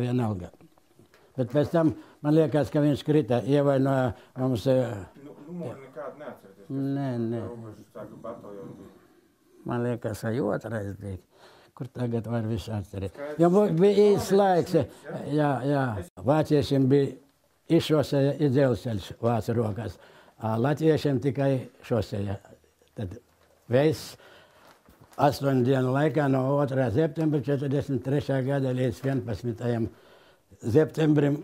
vienalga. Bet pēc tam man liekas, ka viņš krita, ievainoja mums... Numuri nekādu neatceraties? Nē. Man liekas, ka otrais bija. Kur tagad var visu atcerēt. Jo bija īsts laiks. Jā. Vāciešiem bija izšosēja dzelzceļš vācu rokās. Latviešiem tikai šosēja. Tad veiss 8 dienu laikā no 2. septembra 43. gada līdz 11. septembrim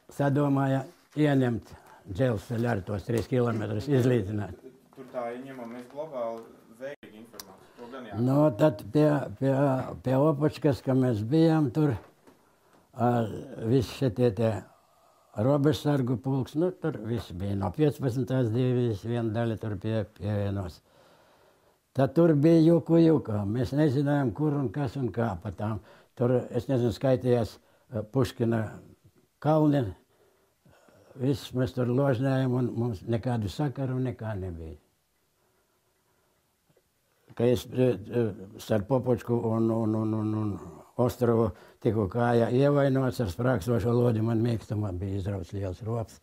sadomāja ieņemt dzelzceļu ar tos 3 kilometrus izlīdzināt. Tur tā ieņemamies globāli veiksmīgi informāciju. No, tad pie Opočkas, ka mēs bijām tur, visi šitie tie robežsargu pulks, nu tur visi bija no 15. divīzijas, viena daļa tur pievienos. Tad tur bija juku. Mēs nezinājām, kur un kas un kā pa tām. Tur, es nezinu, skaitījās Puškina kalni. Viss mēs tur ložnējām un mums nekādu sakaru nekā nebija. Ka es starp Opočku un Ostrovu tikko kājā ievainots ar sprākstošo lodi, man mīkstumā bija izrauts liels rops.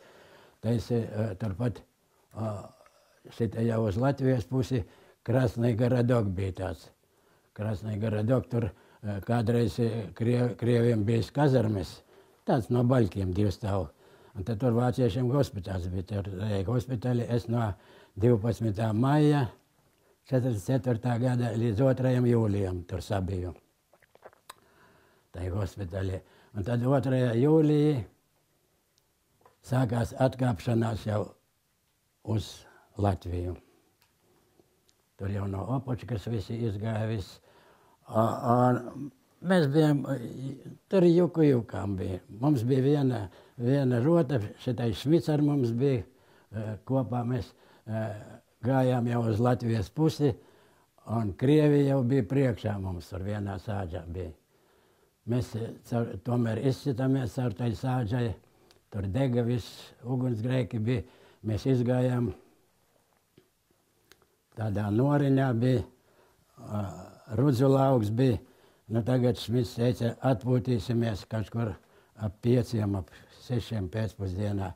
Taisi turpat šitie jau uz Latvijas pusi Krasnai Garadok bija tāds. Krasnai Garadok tur kādreiz krieviem bija kazarmes, tāds no baļkiem 2 stāvu. Un tad tur vāciešiem hospitāls bija. Tur hospitāli es no 12. maija 44. gada līdz 2. jūlijam tur sabiju. Tai hospitāli. Un tad 2. jūlijā sākās atkāpšanās jau uz Latviju. Tur jau no Opočkas visi izgāja viss. Mēs bijām, tur jukām bija. Mums bija viena rota, šitai Šmits ar mums bija kopā. Mēs gājām jau uz Latvijas pusi, un Krievija jau bija priekšā mums, tur vienā sāģā bija. Mēs tomēr izcitāmies ar tai sāģai, tur dega viss, ugunsgrēki bija. Mēs izgājām, tādā noriņā bija, rudzu lauks bija. Nu tagad Šmits teica, atpūtīsimies kaut kur ap 5, ap 6 pēcpusdienā.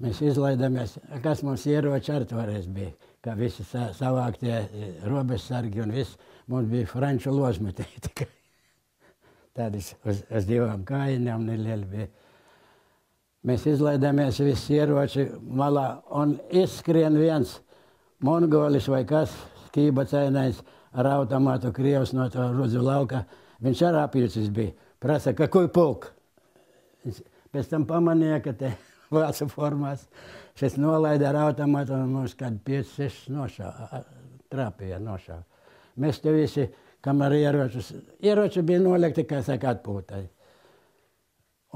Mēs izlaidāmies, kas mums ieroči ar toreiz bija, kā visi savāktie robežsargi un viss. Mums bija franču ložmeti tikai. Tādas uz 2 kājiņām nelieli bija. Mēs izlaidāmies visi ieroči malā un izskrien viens mongolis vai kas, skībacainais ar automātu krievs no to rudzu lauka. Viņš ar apjūcis bija. Prasa, kakui pulk? Pēc tam pamanīja, ka te vācu formās. Šis nolaida ar automātu un mums kādi 5-6 trāpīja nošāva. Mēs te visi, kamēr ieroči bija nolikti, kā saka, atpūtai.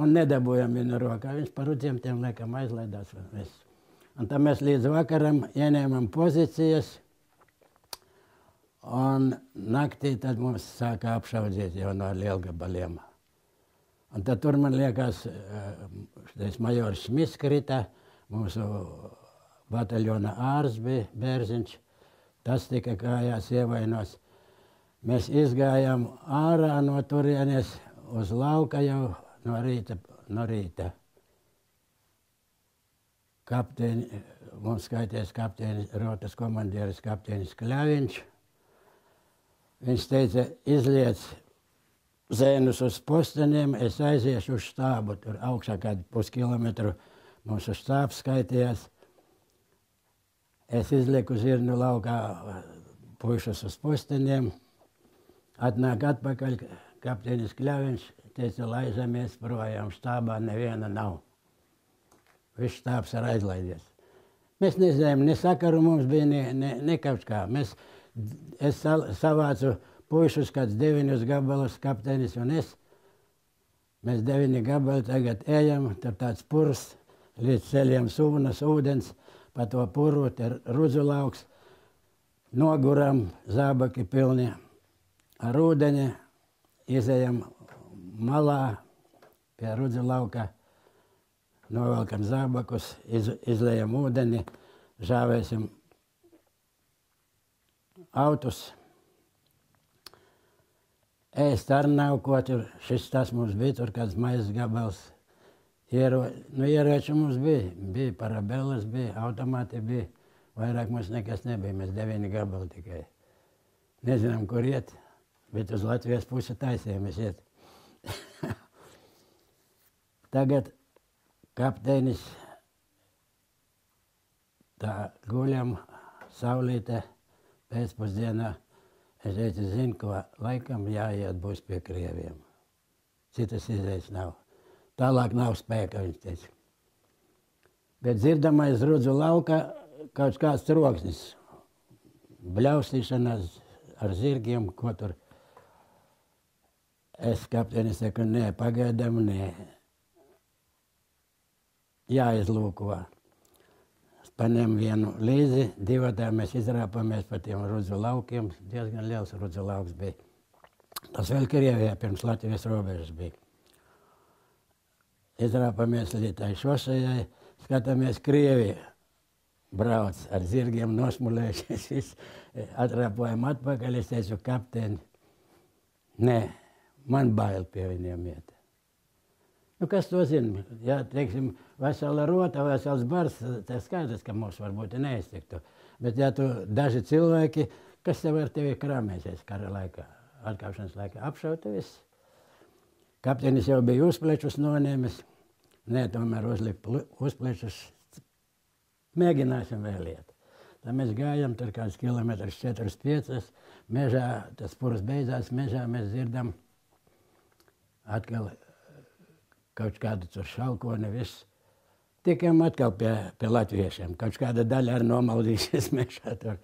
Un nedabūjam viņu rokā. Viņš par rudziem tiem laikam aizlaidās. Un tad mēs līdz vakaram ieņēmām pozīcijas. Un naktī tad mums sāka apšaudzīt jau no lielgabaliem. Un tad tur, man liekas, šis majors Šmits krita, mūsu bataljona ārs bija Bērziņš, tas tika kājās ievainos. Mēs izgājām ārā no turienes uz lauka jau no rīta. Kapteini, mums skaities kapteinis, rotas komandieris kapteinis Kļaviņš. Viņš teica, izliec zēnus uz posteniem, es aiziešu uz štābu, tur augšā kādu puskilometru mūsu štābs skaitījās. Es izlieku zirnu laukā puišus uz posteniem, atnāk atpakaļ kapteinis Kļaviņš, teica, laižamies projām, štābā neviena nav. Viss štābs ir aizlaidies. Mēs nezinājām, ne sakaru mums bija, ne kaut kā. Es savācu puišus kāds 9 gabalus, kapteinis un es. Mēs 9 gabali tagad ejam, tur tāds purs, līdz ceļiem sūnas, ūdens, pa to puru, tur rudzu lauks. Noguram, zābaki pilni ar ūdeni, izejam malā pie rudzu lauka, novelkam zābakus, izlējam ūdeni, žāvēsim autus. ēst ar nav, ko tur šis tas mums bija, tur kāds maizes gabals. Ieroči mums bija parabellas, bija automāti, bija. Vairāk mums nekas nebija, mēs 9 gabali tikai. Nezinām, kur iet, bet uz Latvijas pusi taisījāmies iet. Tagad kapteinis tā guļam, saulīte pēcpusdienā. Es teicu, zinu, ko laikam jāiet būs pie krieviem. Citas izējas nav. Tālāk nav spēka, viņš teica. Bet dzirdamais Rudzu lauka kaut kāds troksnis. Bļaustīšanās ar zirgiem, ko tur. Es kapteinis saku, nē, pagaidām, nē. Jāizlūko. Paņem vienu līdzi, divatā mēs izrāpamies pa tiem Rudzu laukiem. Diezgan liels Rudzu lauks bija. Tas vēl Krievijā pirms Latvijas robežas bija. Izrāpamies līdz tai šosejai, skatāmies Krieviju. Brauc ar zirgiem nosmulējušies, atrāpojam atpakaļ, es teicu, kapteini, nē, man bail pie viņiem iet. Nu, kas to zina? Ja, teiksim, vesela rota, vesels bars, tas skaidrs, ka mums varbūt neiztiktu. Bet ja tu daži cilvēki, kas tev ar tevi krāmēsies kara laikā, atkāpšanas laikā, apšautu viss. Kapteinis jau bija uzplečus noņēmis, nē, tomēr uzlikt uzplečus, mēģināsim vēl iet. Tad mēs gājam tur kāds kilometrs 4-5, mežā, tas purs beidzās, mežā mēs dzirdam atkal kaut kādu tur šalkoni, viss. Tikām atkal pie latviešiem, kaut kāda daļa arī nomaldīsies mežā tur.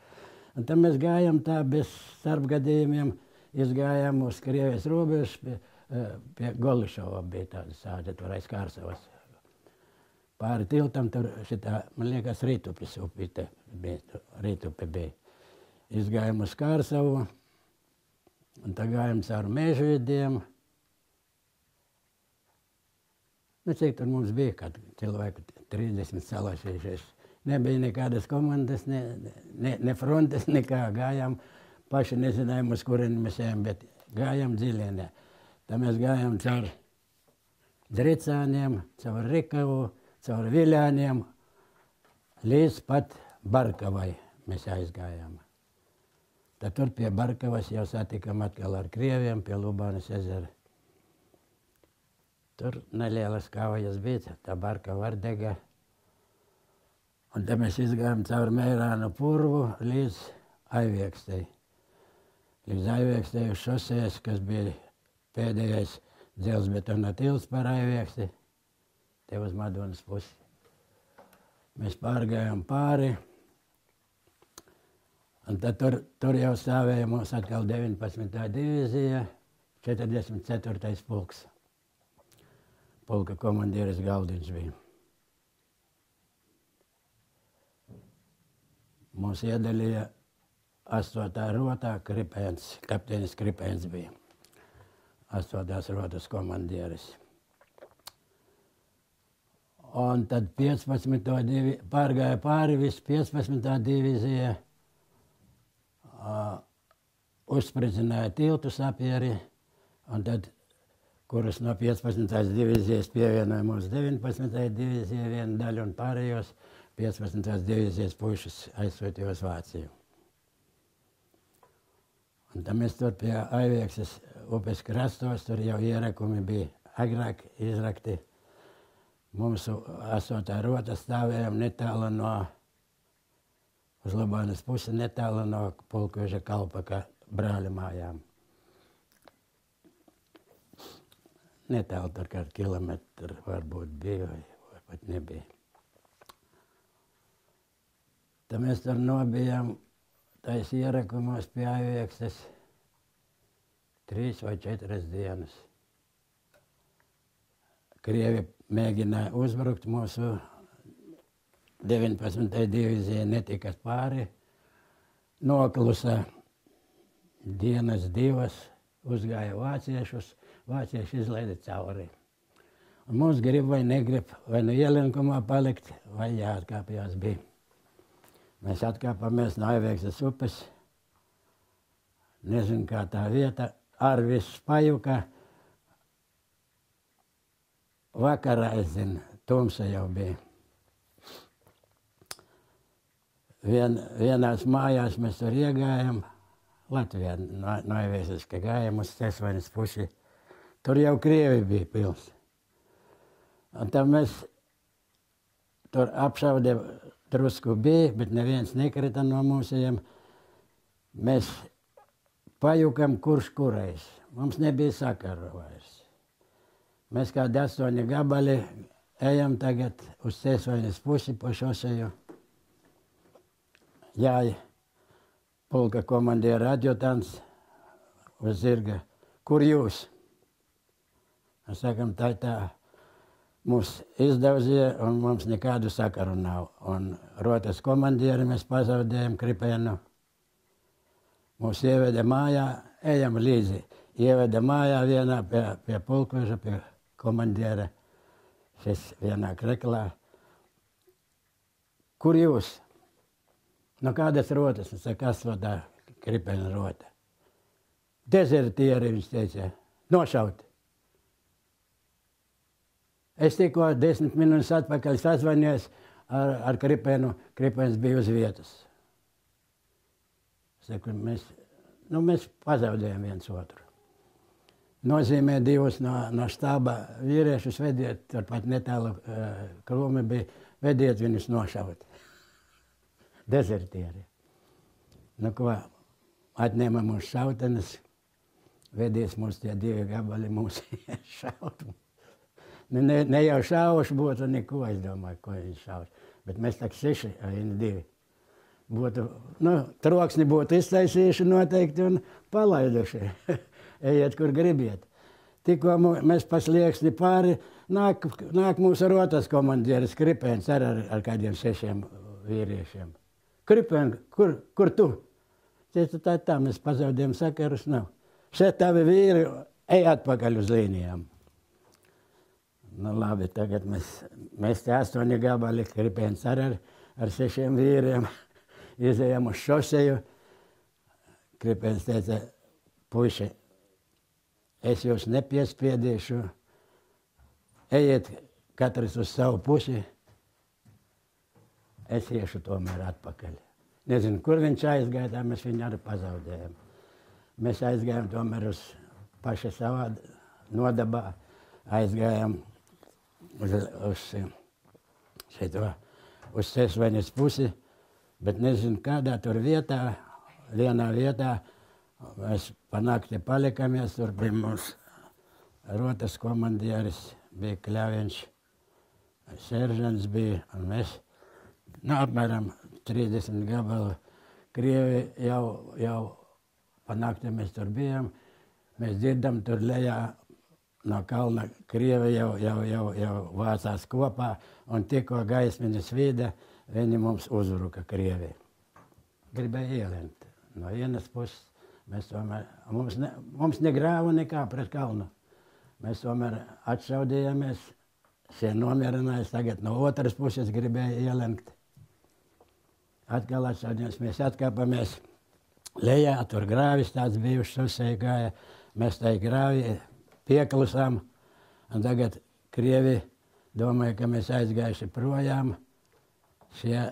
Un tad mēs gājam tā bez starpgadījumiem, izgājām uz Krievijas robežas, pie Golišova bija tāda sāde, tur aiz Kārsavas. Pāri tiltam tur šitā, man liekas, Rītupis upīte bija, Rītupi bija. Izgājām uz Kārsavu, un tad gājām caur mežu vidiem. Nu, cik tur mums bija, kad cilvēku 30 salašījušies. Nebija nekādas komandas, ne frontes, nekā. Gājām, paši nezinājām, uz kurieni mēs ejam, bet gājām dziļienē. Tad mēs gājām caur Dricāniem, caur Rikavu, caur Viļāniem, līdz pat Barkavai mēs aizgājām. Tad tur pie Barkavas jau satikam atkal ar Krieviem pie Lubānas ezera. Tur nelielas kaujas bija, tā Barkava var dega. Un tad mēs izgājām caur Meirānu purvu līdz Aiviekstei. Līdz Aiviekstei uz šosejas, kas bija pēdējais dzelzbetona tilts par Aivieksti, te uz Madonas pusi. Mēs pārgājām pāri, un tad tur jau stāvēja mums atkal 19. divīzija, 44. pulks. Pulka komandieris Galdiņš bija. Mums iedalīja 8. rotā Kripēns, kapteinis Kripēns bija. 8. rotas komandieris. Un tad 15. pārgāja pāri visu 15. divīzija, uzspridzināja tiltu sapieri, un tad kurus no 15. divīzijas pievienoja mums 19. divīzija vienu daļu un pārējos 15. divīzijas puišus aizsūtīja uz Vāciju. Un tad mēs tur pie Aiviekstes upes krastos, tur jau ierakumi bija agrāk izrakti. Mums 8. rota stāvējām netālu no, uz Lubānas pusi, netālu no Pulkveža Kalpaka brāļa mājām. Netālu tur kādu kilometru varbūt bija, vai pat nebija. Tad mēs tur nobijām tais ierakumos pie Aiviekstes 3 vai 4 dienas. Krievi mēģināja uzbrukt mūsu 19. divīzija, netika pāri. Noklusa dienas divas, uzgāja vāciešus. Vācieši izlaida cauri. Un mums grib vai negrib, vai nu ielenkumā palikt, vai jāatkāpjās bija. Mēs atkāpāmies no Aiviekstes upes. Nezinu, kā tā vieta, ar viss pajuka. Vakarā, es zinu, tumsa jau bija. Vienās mājās mēs tur iegājām, Latvijā noiviesies, ka gājām uz Cēsvaines pusi. Tur jau Krievi bija pils. Un tad mēs tur apšaudē drusku bija, bet neviens nekrita no mūsējiem. Mēs pajukam kurš kurais. Mums nebija sakaru vairs. Mēs kādi 8 gabali ejam tagad uz Cēsvaines pusi pa šoseju. Jāja pulka komandiera adjutants uz zirga. Kur jūs? Mēs sakam, tā mums izdauzīja un mums nekādu sakaru nav. Un rotas komandieri mēs pazaudējam Kripēnu. Mūs ieveda mājā, ejam līdzi. Ieveda mājā vienā pie pulkveža, pie komandiera. Šis vienā kreklā. Kur jūs? No kādas rotas? Es saku, kas tā Kripēna rota? Dezertieri, viņš teica, nošaut. Es tikko 10 minūtes atpakaļ sazvanījos ar Kripēnu. Kripēns bija uz vietas. Es saku, mēs pazaudējam viens otru. Nozīmē 2 no štāba vīriešus vediet, turpat netālu krūmi bija, vediet viņus nošaut. Dezertieri. Nu ko, atņēma mūsu šautenes, vedies mūs tie 2 gabali mūsu šaut. Ne jau šauši būtu neko, es domāju, ko viņi šauš. Bet mēs tak 6, viņi 2. Būtu, troksni būtu iztaisījuši noteikti un palaiduši. Ejiet, kur gribiet. Tikko mēs pa slieksni pāri, nāk mūsu rotas komandieris Kripēns ar kādiem 6 vīriešiem. Kripēn, kur tu? Tā, mēs pazaudējam sakarus, nav. Šeit tavi vīri, ej atpakaļ uz līnijām. Nu labi, tagad mēs te 8 gabali, Kripēns ar 6 vīriem, izējām uz šoseju. Kripēns teica, puiši, es jūs nepiespiedīšu, ejiet katrs uz savu pusi. Es iešu tomēr atpakaļ. Nezinu, kur viņš aizgāja, tā mēs viņu arī pazaudējam. Mēs aizgājām tomēr uz paša savā nodabā, aizgājām uz Cēsvaines pusi, bet nezinu, kādā tur vietā, vienā vietā mēs panākti palikamies, tur bija mums rotas komandieris, bija Kļaviņš, seržants bija, un mēs apmēram 30 gabalu Krievi jau panākti mēs tur bijām. Mēs dzirdam tur lejā no kalna Krievi jau vācās kopā un tikko gaismiņas vīda, viņi mums uzbruka Krievi. Gribēja ielent no vienas puses. Mēs tomēr, mums negrāva nekā pret kalnu. Mēs tomēr atšaudījāmies, šie nomierinājās, tagad no otras puses gribēja ielenkt. Atkal atšaudījāmies, mēs atkāpamies lejā, tur grāvis tāds bija uz šosei gāja. Mēs tai grāvi pieklusām, un tagad Krievi domāja, ka mēs aizgājuši projām. Šie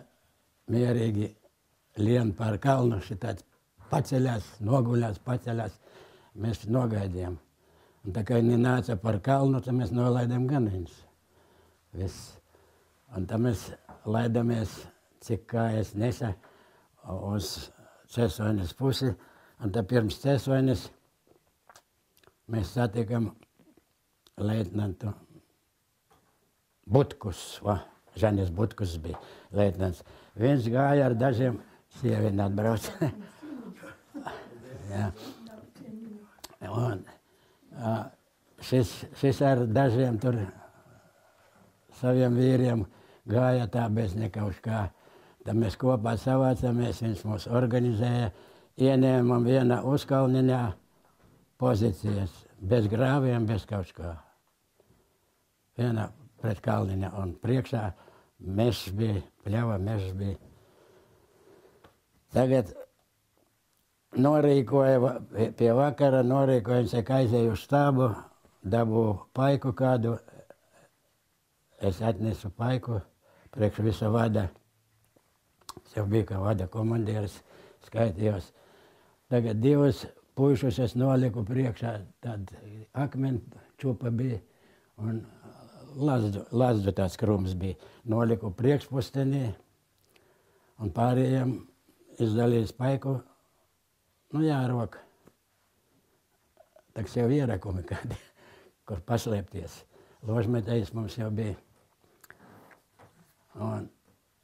mierīgi lien pār kalnu, šitāds paceļās, noguļās, paceļās. Mēs nogaidījām. Un tā kā viņi nāca par kalnu, tad mēs nolaidām ganiņus. Viss. Un tad mēs laidamies, cik kājas nesa uz Cēsvaines pusi. Un tad pirms Cēsvaines mēs satikam leitnantu Butkus. Žanis Butkus bija leitnants. Viņš gāja ar dažiem sieviņu atbrauc. Ja. Un šis ar dažiem tur saviem vīriem gāja tā bez nekauš kā. Tad mēs kopā savācamies, viņš mūs organizēja, ieņēmām vienā uzkalniņā pozīcijas, bez grāviem, bez kaut kā. Vienā pret kalniņa un priekšā mežs bija, pļava mežs bija. Tagad norīkoja pie vakara, norīkoja, viņš saka, aizēju uz štābu, dabū paiku kādu, es atnesu paiku priekš visa vada. Es jau biju kā vada komandieris, skaitījos. Tagad divus puišus es noliku priekšā, tad akmeni čupa bija un lazdu tāds krums bija. Noliku priekšpustenī un pārējiem izdalījis paiku, nu jā, roka. Tak jau ierakumi kādi, kur paslēpties. Ložmetējs mums jau bija. Un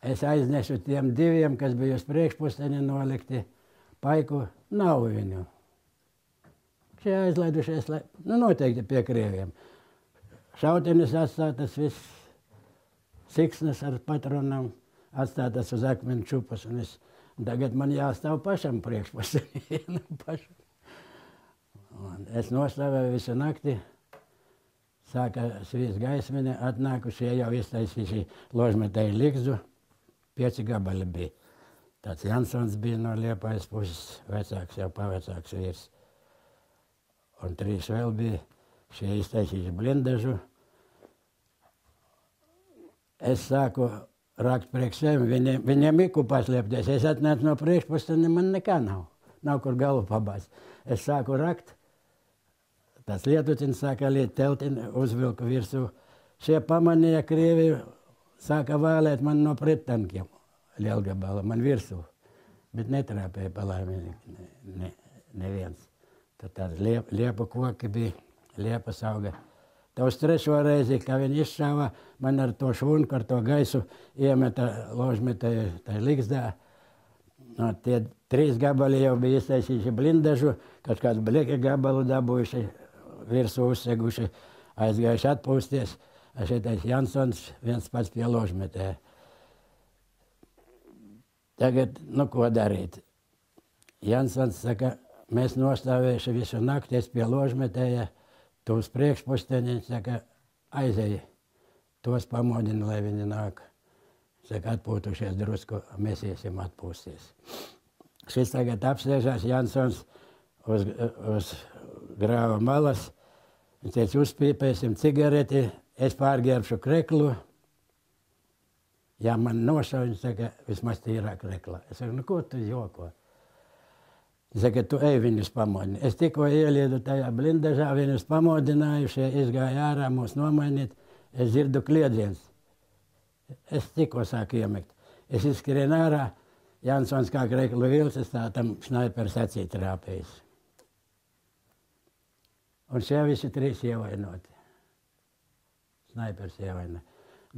es aiznesu tiem diviem, kas bija uz priekšpusteni nolikti, paiku, nav viņu. Šie aizlaidušies, nu noteikti pie krieviem. Šautenis atstātas viss, siksnas ar patronam, atstātas uz akmeni čupas. Un tagad man jāstāv pašam priekšpusteni. Es nostāvēju visu nakti. Sāka svīst gaismini, atnākušie jau iztaisījuši ložmetēju likzu. 5 gabali bija. Tāds Jansons bija no Liepājas puses, vecāks, jau pavecāks vīrs. Un 3 vēl bija, šie iztaisījuši blindažu. Es sāku rakt priekš sevi, viņiem iku paslēpties. Es atnācu no priekšpusteni, man nekā nav. Nav kur galvu pabāzt. Es sāku rakt. Tas lietutiņš sāka liet teltiņu, uzvilku virsū. Šie pamanīja Krieviju, sāka vēlēt man no prettankiem lielgabala, man virsū. Bet netrāpēja palaimīgi neviens. Tad tāds liepa koki bija, liepas auga. Tā uz 3. reizi, kā viņi izšāva, man ar to švunku, ar to gaisu iemeta ložmetēju tai likzdā. No, tie 3 gabali jau bija iztaisījuši blindažu, kāds blieka gabalu dabūjuši, virsū uzseguši, aizgājuši atpūsties. Šitais Jansons viens pats pie ložmetēja. Tagad, nu ko darīt? Jansons saka, mēs nostāvējuši visu nakti, es pie ložmetēja, tu uz priekšpusteni, saka, aizēji, tos pamodina, lai viņi nāk. Saka, atpūtušies drusku, mēs iesim atpūsties. Šis tagad apsēžās Jansons uz grāva malas. Viņš teica, uzpīpēsim cigareti, es pārģērbšu kreklu. Ja man nošauj, viņš saka, vismaz tīrā krekla. Es saku, nu ko tu joko? Viņš saka, tu ej viņus pamodini. Es tikko ieliedu tajā blindažā, viņus pamodinājušie, izgāja ārā mūs nomainīt. Es dzirdu kliedziens. Es tikko sāku iemekt. Es izskrienu ārā, Jansons kā kreklu vilcis, tā tam snaipers acī trāpējis. Un šie visi 3 ievainoti. Snaipers ievaina.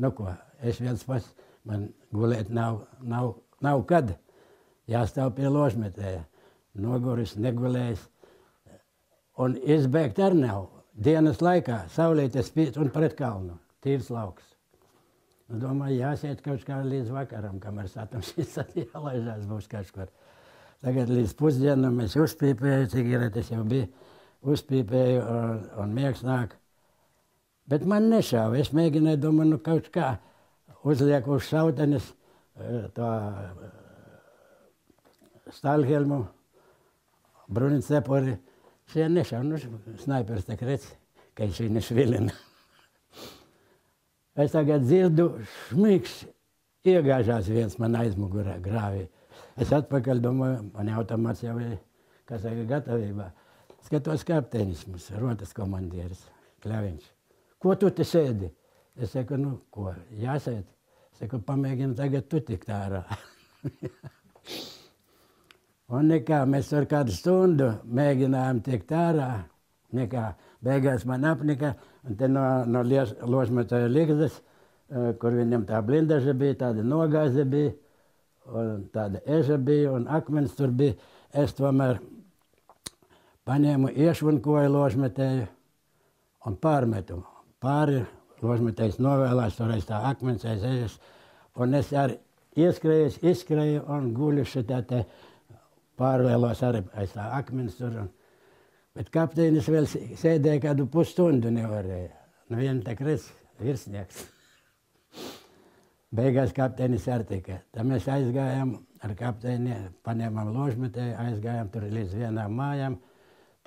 Nu ko, es viens pats, man gulēt nav kad. Jāstāv pie ložmetēja. Noguris, negulējis. Un izbēgt ar nav. Dienas laikā saulīte spīd un pret kalnu. Tīrs lauks. Nu, domāju, jāsiet kaut kā līdz vakaram, kamēr satamšīs jālaižās būs kaut kur. Tagad līdz pusdienam es uzpīpēju, cigaretes jau bija, uzpīpēju un miegs nāk. Bet man nešāva. Es mēģināju, domāju, nu kaut kā uzlieku uz šautenis to Stalhelmu, Brunicepori. Šie nešāva. Nu, snaipers tak redz, ka viņš viņu švilina. Es tagad dzirdu, šmiks iegāžās viens man aizmugurā grāvī. Es atpakaļ domāju, man automats jau ir, kas saka, gatavībā. Skatos kapteinis mums, rotas komandieris, Kļaviņš. Ko tu te sēdi? Es saku, nu ko, jāsēd? Es saku, pamēģinu tagad tu tikt ārā. Un nekā, mēs ar kādu stundu mēģinājām tikt ārā. Nekā, beigās man apnika, un te no ložmetēja likzes, kur viņam tā blindaža bija, tāda nogāze bija, un tāda eža bija, un akmens tur bija. Es tomēr paņēmu iešvunkoju ložmetēju un pārmetu. Pāri ložmetējs novēlās tur aiz tā akmens, aiz ežas, un es arī ieskrēju, izskrēju un guļu šitā te pārvēlos arī aiz tā akmens tur. Bet kapteinis vēl sēdēja kādu pusstundu nevarēja. Nu vien tak redz, virsnieks. Beigās kapteinis arī tika. Tad mēs aizgājām ar kapteini paņēmām ložmetē, aizgājām tur līdz vienām mājām.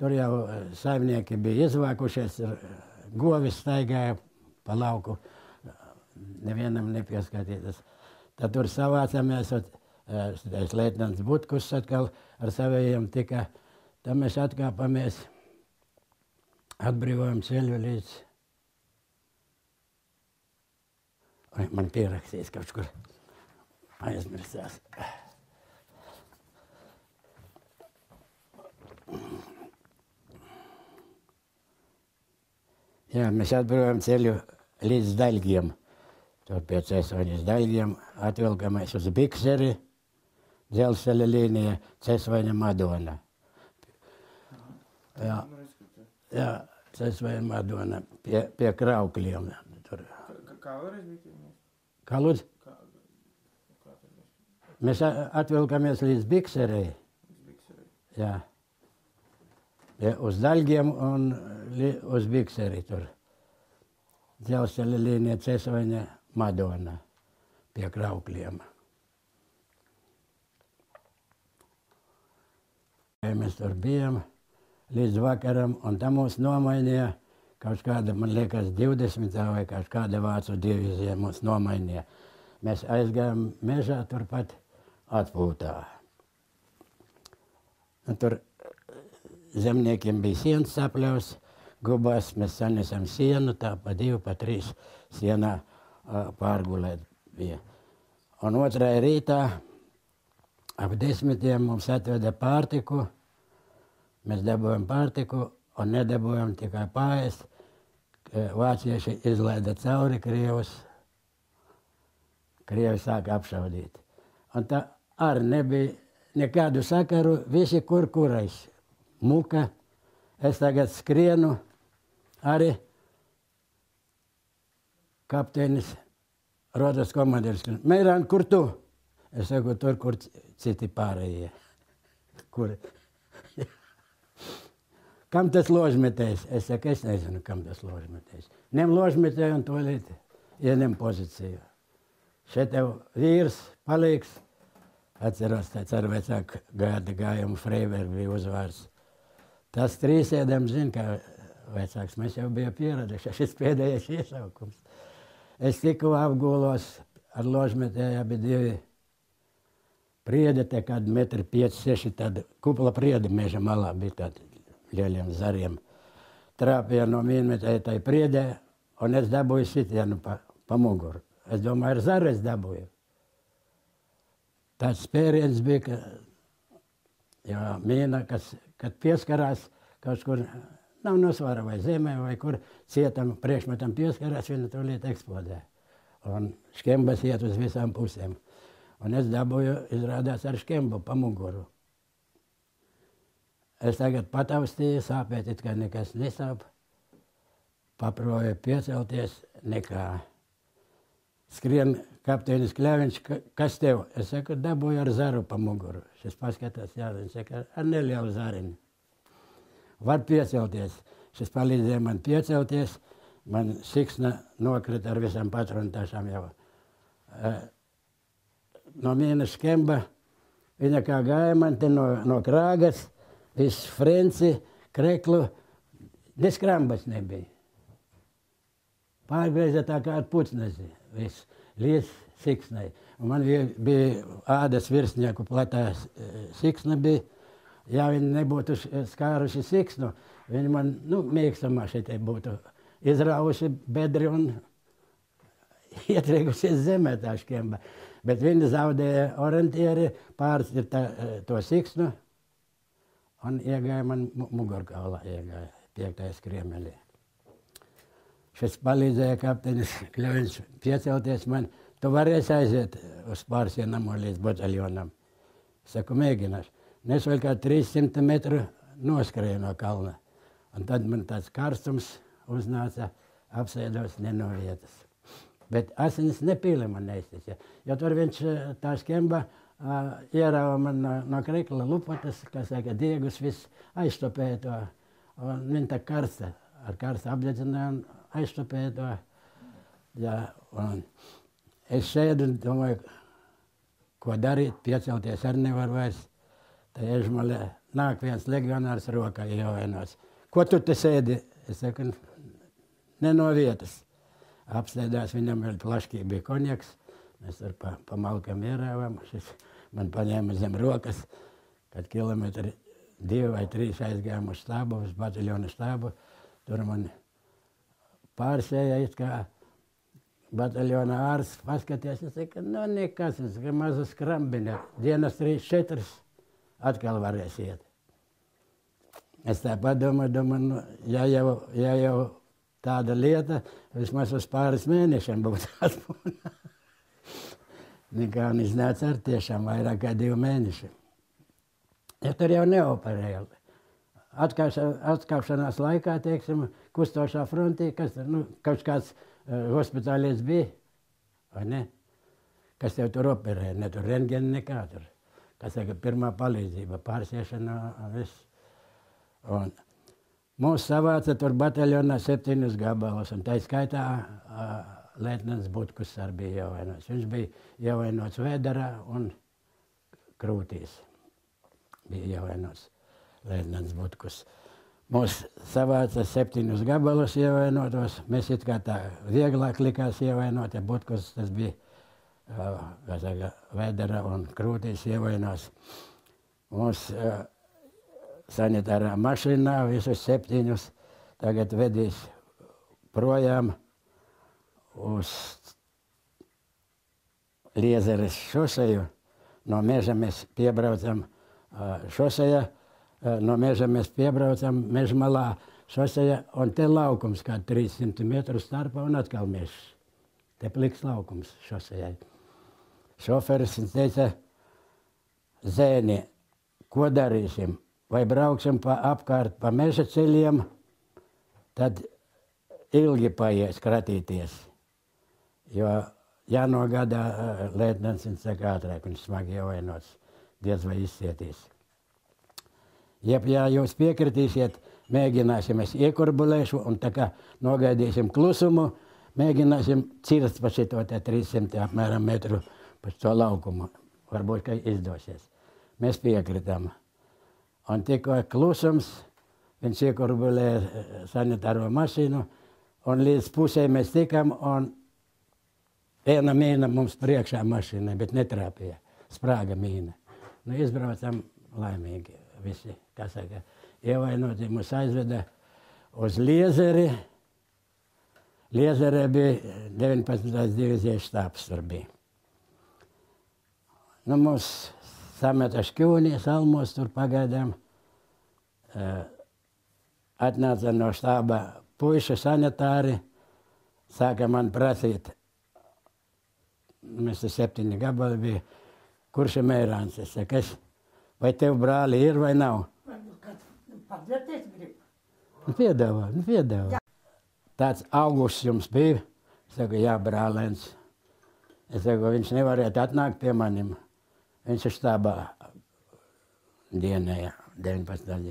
Tur jau saimnieki bija izvākušies, govis staigāja pa lauku, nevienam nepieskatītas. Tad tur savācāmies, leitnants Butkus atkal ar savējiem tika. Tad mēs atkāpamies, atbrīvojam ceļu līdz... Man pierakstīs kaut kur aizmirstās. Jā, mēs atbrīvojam ceļu līdz Daļgiem. Tur pie Cēsvaņas Daļgiem atvilkamies uz Bikseri, dzelzceļa līnija Cēsvaņa Madona. Jā, Cēsvaņa Madona pie Kraukļiem. Tur. Kā varēs bija? Kā lūdzu? Mēs atvilkamies līdz Bikserei. Jā. Ja, uz Daļgiem un uz Bikseri tur. Dzelzceļa līnija Cēsvaņa Madona pie Kraukļiem. Mēs tur bijām līdz vakaram, un tam mūs nomainīja kaut kāda, man liekas, 20. vai kaut kāda vācu divīzija mūs nomainīja. Mēs aizgājām mežā turpat atpūtā. Un tur zemniekiem bija sienas sapļaus, gubās mēs sanesam sienu, tā pa 2, pa 3 sienā pārgulēt bija. Un otrā rītā ap 10 mums atveda pārtiku, mēs dabūjam pārtiku un nedabūjam tikai pāriest. Vācieši izlaida cauri Krievus, Krievi sāka apšaudīt. Un tā arī nebija nekādu sakaru, visi kurais. Muka, es tagad skrienu, arī kapteinis, rotas komandieris. Meiran, kur tu? Es saku, tur, kur citi pārējie. Kur? Kam tas ložmetējs? Es saku, es nezinu, kam tas ložmetējs. Nem ložmetēju un tolīt ieņem pozīciju. Šeit tev vīrs, palīgs. Atceros, tāds ar vecāku gada gājumu Freiberg bija uzvārds. Tas trīsēdam zina, ka vecāks mēs jau bija pieraduši, šis pēdējais iesaukums. Es tikko apgulos ar ložmetēju, bija 2 priedi, te kādi 1,5–6 m, tāda kupla priedi meža malā bija tādi lieliem zariem. Trāpīja no mīnmetēja tai priedē, un es dabūju sitienu pa muguru. Es domāju, ar zaru es dabūju. Tāds spēriens bija, ka mīna, kad pieskarās kaut kur, nav nosvara vai zemē, vai kur cietam priekšmetam pieskarās, viņa tūlīt eksplodē. Un škembas iet uz visām pusēm. Un es dabūju, izrādās ar škembu pa muguru. Es tagad pataustīju, sāpēt, it kā nekas nesāp. Paproju piecelties, nekā. Skrien kapteinis Kļaviņš, kas tev? Es saku, dabūju ar zaru pa muguru. Šis paskatās, jā, viņš saka, ar nelielu zariņu. Var piecelties. Šis palīdzēja man piecelties. Man siksna nokrita ar visam patrontašām jau. No mīna škemba, viņa kā gāja man te no krāgas, viss frenci, kreklu, neskrambas nebija. Pārgrieza tā kā ar pucnezi, viss, līdz siksnai. Un man bija ādas virsnieku platā siksna bija. Ja viņi nebūtu skāruši siksnu, viņi man, mīkstamā šeit būtu izrauši bedri un ietriegusies zemē tā škemba. Bet viņi zaudēja orientieri, pārcirta to siksnu un iegāja man mugurkaulā, iegāja 5. kriemelī. Šis palīdzēja kapteinis Kļaviņš piecelties man, tu varēsi aiziet uz pārsienamo līdz bataljonam. Saku, mēģināšu. Es vēl kā 300 metru noskrēju no kalna. Un tad man tāds karstums uznāca, apsēdos ne no vietas. Bet asinis nepīli man neizticēja. Jo tur viņš tā škemba ierāva man no krekla lupatas, kā saka, diegus viss aizstopēja to. Un viņa tā karsta, ar karstu apdedzināja un aizstopēja to. Jā, un es sēdu un domāju, ko darīt, piecelties arī nevar vairs. Tā Ežmalē nāk viens legionārs rokā ievainots. Ko tu te sēdi? Es saku, ne no vietas. Apsēdās, viņam vēl plaškī bija konjaks. Mēs ar pa malkam ierāvām. Šis man paņēma zem rokas, kad kilometri 2 vai 3 aizgājām uz štābu, uz bataljona štābu. Tur man pārsēja, it kā bataljona ārsts paskaties. Es saku, nu nekas, es saku, mazu skrambiņu. Dienas 3-4 atkal varēs iet. Es tā padomāju, nu, ja jau tāda lieta, vismaz uz pāris mēnešiem būtu atpūta. Nekā un iznāca ar tiešām vairāk kā 2 mēneši. Ja tur jau neoperēja. Atkāpšanās laikā, teiksim, kustošā frontī, kas tur, nu, kaut kāds hospitālietis bija, vai ne? Kas tev tur operēja, ne tur rentgeni nekā tur. Kas saka, pirmā palīdzība, pārsiešana, viss. Un mūs savāca tur bataljonā 7 gabalus, un tā skaitā leitnants Butkus arī bija ievainots. Viņš bija ievainots Vēderā un Krūtīs. Bija ievainots leitnants Butkus. Mūs savāca 7 gabalus ievainotos. Mēs it kā tā vieglāk likās ievainot, ja Butkus tas bija Vēderā un Krūtīs ievainos. Mūs sanitārā mašīnā visus 7 tagad vedīs projām uz Liezeres šoseju. No Meža mēs piebraucam šoseja, no Meža mēs piebraucam Mežmalā šoseja, un te laukums kā 300 metru starpā un atkal Mežs. Te pliks laukums šosejai. Šoferis teica, Zēni, ko darīsim? Vai brauksim apkārt pa meža ceļiem, tad ilgi paies kratīties. Jo jānogādā leitnants, viņš saka ātrāk, viņš smagi ievainots, diez vai izcietīs. Jeb, ja jūs piekritīsiet, mēģināsim, es iekurbulēšu un tā kā nogaidīsim klusumu, mēģināsim cirst pa šito 300 apmēram metru pa to laukumu. Varbūt, ka izdosies. Mēs piekritām. Un tikko klusums, viņš iekurbulēja sanitāro mašīnu, un līdz pusē mēs tikām, un viena mīna mums priekšā mašīnai, bet netrāpīja. Sprāga mīna. Nu, izbraucam laimīgi visi, kā saka, ievainoti mūs aizveda uz Liezeri. Liezerē bija 19. divizijas štābs tur bija. Nu, mūs sameta Šķūnī, Salmos tur pagaidām. Atnāca no štāba puiši sanitāri, sāka man prasīt, mēs 7 gabali bija, kurš ir Meirāns? Es saku, vai tev brāli ir vai nav? Padzerties grib. Piedāvā. Tāds augusts jums bija? Es saku, jā, brālēns. Es saku, viņš nevarētu atnākt pie manim. Viņš ir štābā dienēja 19.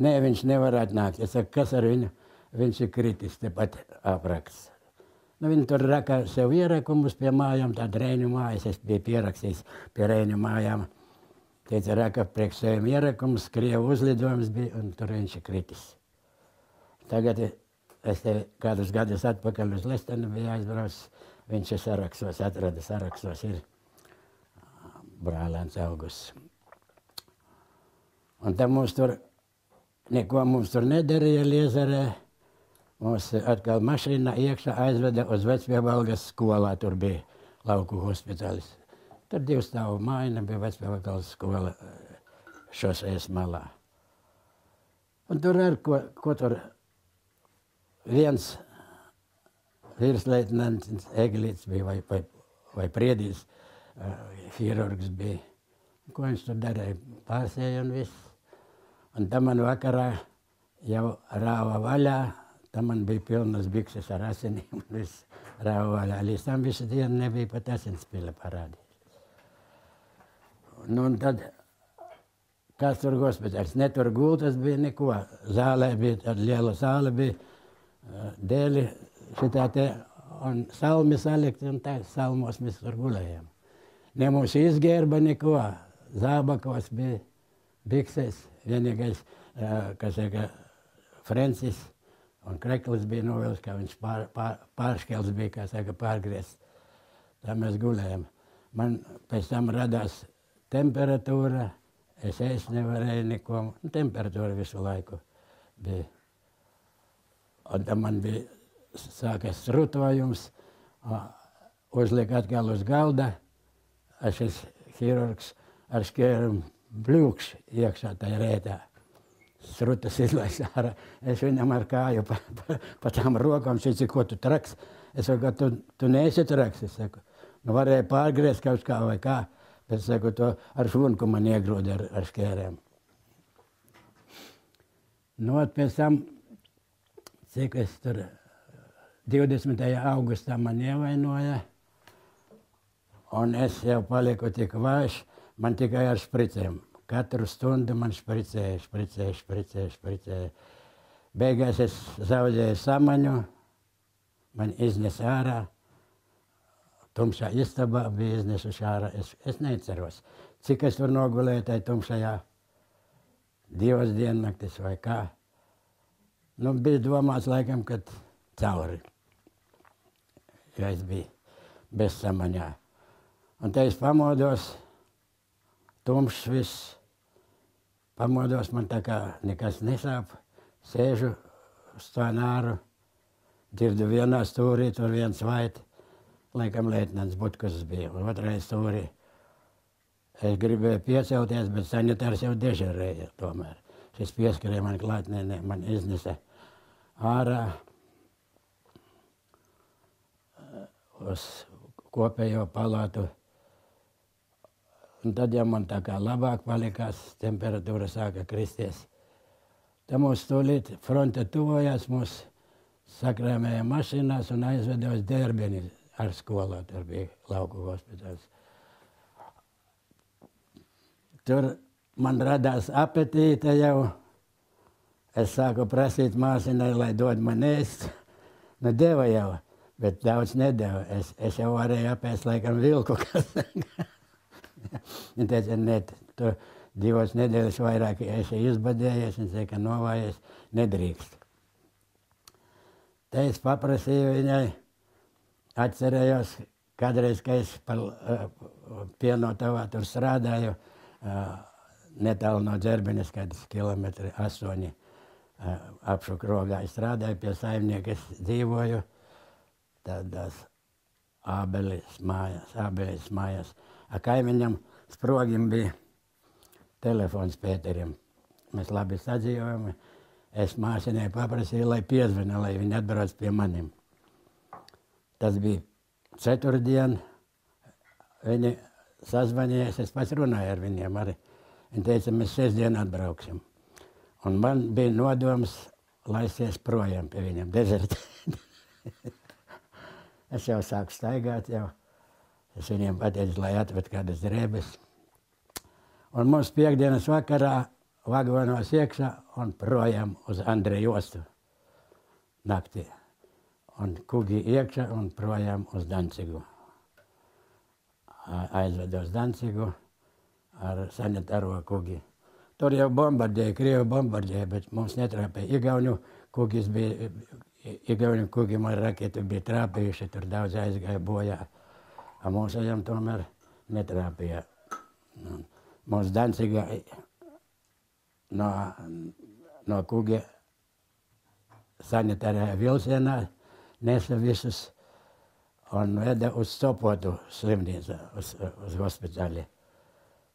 Nē, viņš nevar atnākt. Es saku, kas ar viņu? Viņš ir kritis, tepat apraksts. Nu, viņi tur raka sev ierakumus pie mājām, tāda Reiņu mājas. Es biju pierakstījis pie Reiņu mājām. Teica, raka priekš seviem ierakumus, Krievu uzlidojums bija, un tur viņš ir kritis. Tagad es te kādus gadus atpakaļ uz Lestenu biju aizbraucis. Viņš ir sarakstos, atrada sarakstos, ir brālēns Augusts. Un tam mums tur, neko mums tur nedarīja Liezerē. Mums atkal mašīnā iekšā aizveda uz Vecpiebalgas skolā, tur bija lauku hospitālis. Tur 2 stāvu māja, bija Vecpiebalgas skola šosejas malā. Un tur ar ko tur viens virsleitnants Eglīts bija vai Priedīs, ķirurgs bija. Ko viņš tur darīja? Pārsēja un viss. Un tam man vakarā jau rāva vaļā, tam man bija pilnas bikses ar asinīm un viss rāva vaļā. Līdz tam visu dienu nebija pat asinspile parādījis. Nu un tad, kas tur hospitāls? Ne tur gultas bija neko. Zālē bija, tāda liela zāle bija, dēļi šitā te, un salmi salikti, un tā salmos mēs tur gulējām. Ne mūs izgērba neko. Zābakos bija bikses. Vienīgais, kas saka, Francis un kreklis bija novilks, ka viņš pārškels bija, kā saka, pārgriezt. Tā mēs gulējam. Man pēc tam radās temperatūra, es ēst nevarēju neko, temperatūra visu laiku bija. Un tam man bija sākas rutojums, uzliek atkal uz galda, šis ķirurgs ar šķērumu bļūkš iekšā tajā rētā. Srutas izlaist ārā. Es viņam ar kāju pa tām rokām šķiet, ko tu traks. Es saku, tu neesi traks. Es saku, nu varēja pārgriezt kaut kā vai kā. Bet es saku, to ar šunku man iegrūda ar šķērēm. Nu, pēc tam, cik es tur 20. augustā man ievainoja, un es jau paliku tik vājš, man tikai ar špricēm. Katru stundu man špricēja. Beigās es zaudēju samaņu, man iznes ārā, tumšā istabā bija iznesuši ārā. Es neceros, cik es tur nogulēju tajā tumšajā 2 diennaktis vai kā. Nu, bija domāts laikam, kad cauri, jo es biju bez samaņā. Un te es pamodos, tumšs viss, pamodos, man tā kā nekas nesāp, sēžu uz to nāru, dzirdu vienā stūrī, tur viens vait, laikam leitnants Butkus bija, un otrajā stūrī. Es gribēju piecelties, bet sanitārs jau dežurēja tomēr. Šis pieskarēja man klāt, man iznesa ārā uz kopējo palātu. Un tad jau man tā kā labāk palikās, temperatūra sāka kristies. Tā mūs tūlīt fronte tuvojās, mūs sakrāmēja mašīnās un aizveda uz Derbeni ar skolā, tur bija lauku hospitāls. Tur man radās apetīte jau. Es sāku prasīt māsinai, lai dod man ēst. Nu, deva jau, bet daudz nedeva. Es jau varēju apēst laikam vilku. Viņa teica, ne, tu 2 nedēļas vairāk esi izbadējies, un teica, novājies, nedrīkst. Te es paprasīju viņai, atcerējos, kādreiz, ka es pienotavā tur strādāju, netālu no Dzerbenes, kādas kilometri 8 apšuk rogā. Es strādāju pie saimnieka, es dzīvoju tādās Ābeles mājās. A kaimiņam Sprogim bija telefons Pēterim. Mēs labi sadzīvojam. Es māsinai paprasīju, lai piezvana, lai viņi atbrauc pie manim. Tas bija ceturtdien. Viņi sazvanījās, es pats runāju ar viņiem arī. Viņi teica, mēs 6 atbrauksim. Un man bija nodoms laisties projām pie viņiem, dezertēt. Es jau sāku staigāt jau. Es viņiem pateicu, lai atved kādas drēbes. Un mums piekdienas vakarā vagonos iekšā un projām uz Andreju ostu naktī. Un kugi iekšā un projām uz Dancigu. Aizvedu uz Dancigu ar sanitāro kugi. Tur jau bombardēja, Krievi bombardēja, bet mums netrāpēja. Igauņu kugiem ar raketu bija trāpījuši, tur daudz aizgāja bojā. A mūsajam tomēr netrāpīja. Mums Dancigā no kugi sanitārajā vilcienā nesa visus un veda uz Sopotu slimnīcu, uz hospitāli.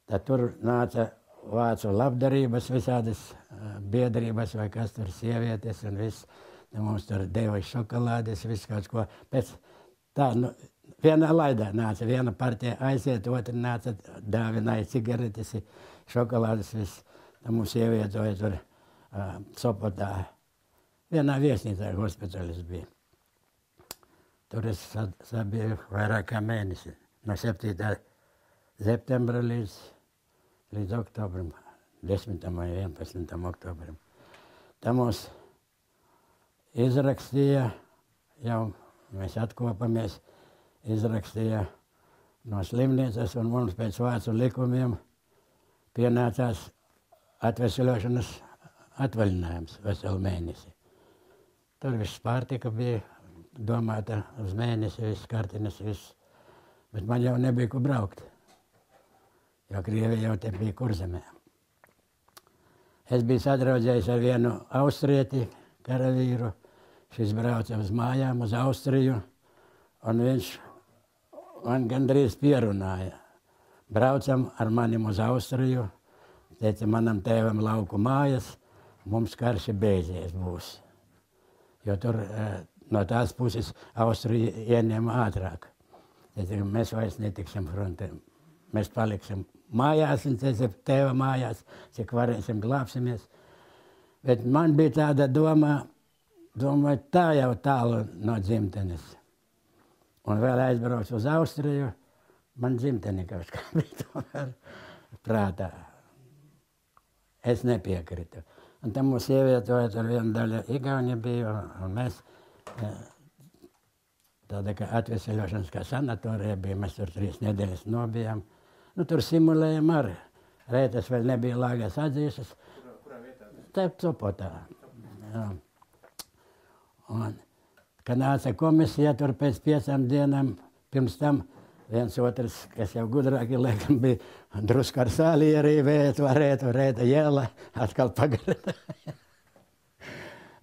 Tad tur nāca vācu labdarības, visādas biedrības vai kas tur sievietes un viss. Mums tur deva šokolādes, viss kaut ko. Pēc tā, nu, vienā laidā nāca, viena partija aiziet, otra nāca, dāvināja cigaretes, šokolādes, viss. Tā mums ievietoja tur Sopotā. Vienā viesnīcā hospitālis bija. Tur es sabiju vairāk kā mēnesi. No 7. septembra līdz oktobrim, 10. vai 11. oktobrim. Tā mums izrakstīja, jau mēs atkopamies, izrakstīja no slimnīcas, un mums pēc vācu likumiem pienācās atveseļošanas atvaļinājums veselu mēnesi. Tur viss pārtika bija domāta uz mēnesi, viss kartiņas, viss. Bet man jau nebija kur braukt, jo Krievija jau te bija Kurzemē. Es biju sadraudzējis ar vienu austrieti, karavīru. Šis brauca uz mājām, uz Austriju, un viņš man gandrīz pierunāja. Braucam ar manim uz Austriju, teica manam tēvam lauku mājas, mums karš beidzies būs. Jo tur no tās puses Austrija ieņēma ātrāk. Teica, mēs vairs netiksim frontē, mēs paliksim mājās, un teica, tēva mājās, cik varēsim glābsimies. Bet man bija tāda domāju, tā jau tālu no dzimtenes. Un vēl aizbraucu uz Austriju, man dzimteni kaut kā bija tomēr prātā. Es nepiekritu. Un tam mūs ievietoja tur viena daļa Igauni bija, un mēs tāda kā atveseļošanas kā sanatorija bija, mēs tur 3 nedēļas nobijām. Nu, tur simulējam arī. Reitas vēl nebija lāgās atzīšas. Kurā vietā? Tā Sopotā. Jā. Un, kad nāca komisija, tur pēc 5 dienām, pirms tam viens otrs, kas jau gudrāki, laikam, bija drusku ar sāli arī varētu jēla, atkal pagarināja.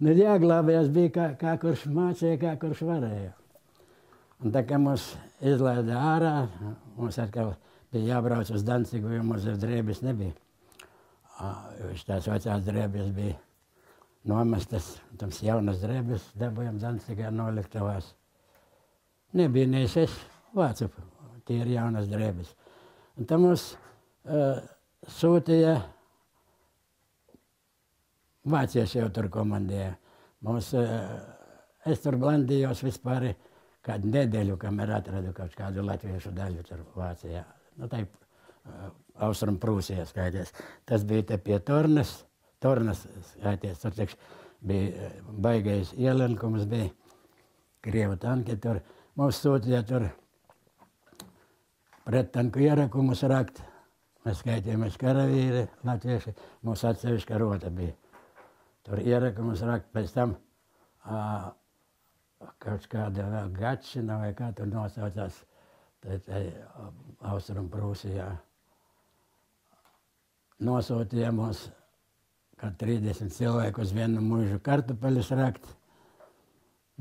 Nu, jāglābējās bija kā kurš mācīja, kā kurš varēja. Un tā kā mūs izlaida ārā, mums atkal bija jābrauc uz Dancigu, jo mums drēbes nebija. Tās vecās drēbes bija nomestas, tams jaunas drēbes dabūjam Dancigā noliktavās. Nebija neses vācu, tie ir jaunas drēbes. Un tam mums sūtīja, vācieši jau tur komandēja. Mums, es tur blandījos vispār kādu nedēļu, kamēr atradu kaut kādu latviešu daļu tur Vācijā. Nu, tā Austrum Prūsijā skaities. Tas bija te pie Tornas skaities. Tur tekš bija baigais ielenkums, bija Krievu tanki tur. Mums sūtīja tur prettanku ierakumus rakt. Mēs skaitījāmies karavīri, latvieši. Mums atsevišķa rota bija. Tur ierakumus rakt, pēc tam kaut kāda vēl Gačina vai kā tur nosaucās Austrum Prūsijā. Nosūtīja mums kā 30 cilvēku uz vienu muižu kartupeļus rakt.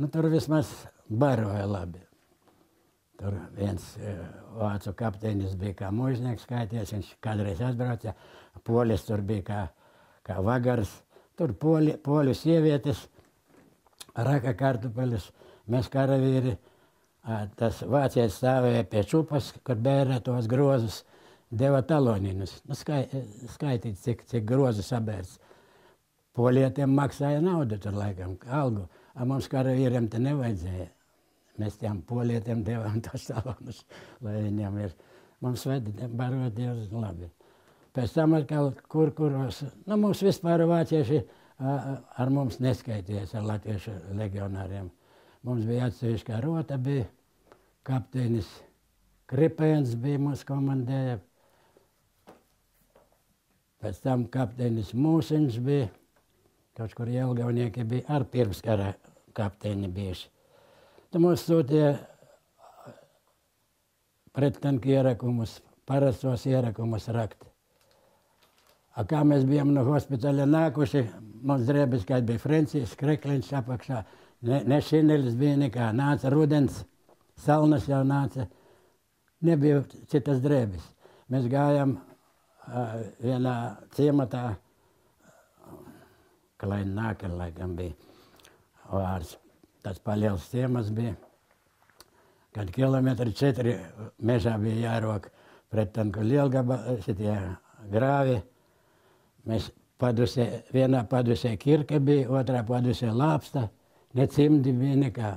Nu, tur vismaz baroja labi. Tur viens vācu kapteinis bija kā muižnieks skaities, viņš kādreiz atbrauca. Polis tur bija kā vagars. Tur poļu sievietes raka kartupeļus. Mēs karavīri, tas vācietis stāvēja pie čupas, kur bērē tos grozus, deva taloninus. Nu, skaitīt, cik grozu sabērts. Polietiem maksāja naudu tur laikam, algu. Mums karavīriem te nevajadzēja. Mēs tiem polietiem devām tos talonus, lai viņiem ir. Mums vajadzēja barot Dievs labi. Pēc tam atkal kuros, nu, mums vispār vācieši ar mums neskaities ar latviešu legionāriem. Mums bija atsevišķā rota, bija kapteinis Kripēns bija mūsu komandēja. Pēc tam kapteinis Mūsiņš bija, kaut kur Jelgavnieki bija ar pirmskara kapteini bijuši. Tad mums sūtīja prettanku ierakumus, parastos ierakumus rakt. Kā mēs bijām no hospitāla nākuši, mums drēbes, kā bija Francijs, Krekliņš apakšā, ne šinelis bija nekā, nāca rudens, salnas jau nāca, nebija citas drēbes. Mēs gājām vienā ciematā, Klein Nākel laikam bija vārds, tāds paliels ciemats bija, kad 4 kilometri mežā bija jārok prettanku lielgaba, šitie grāvi. Mēs vienā padusē kirka bija, otrā padusē lāpsta, ne cimdi bija nekā.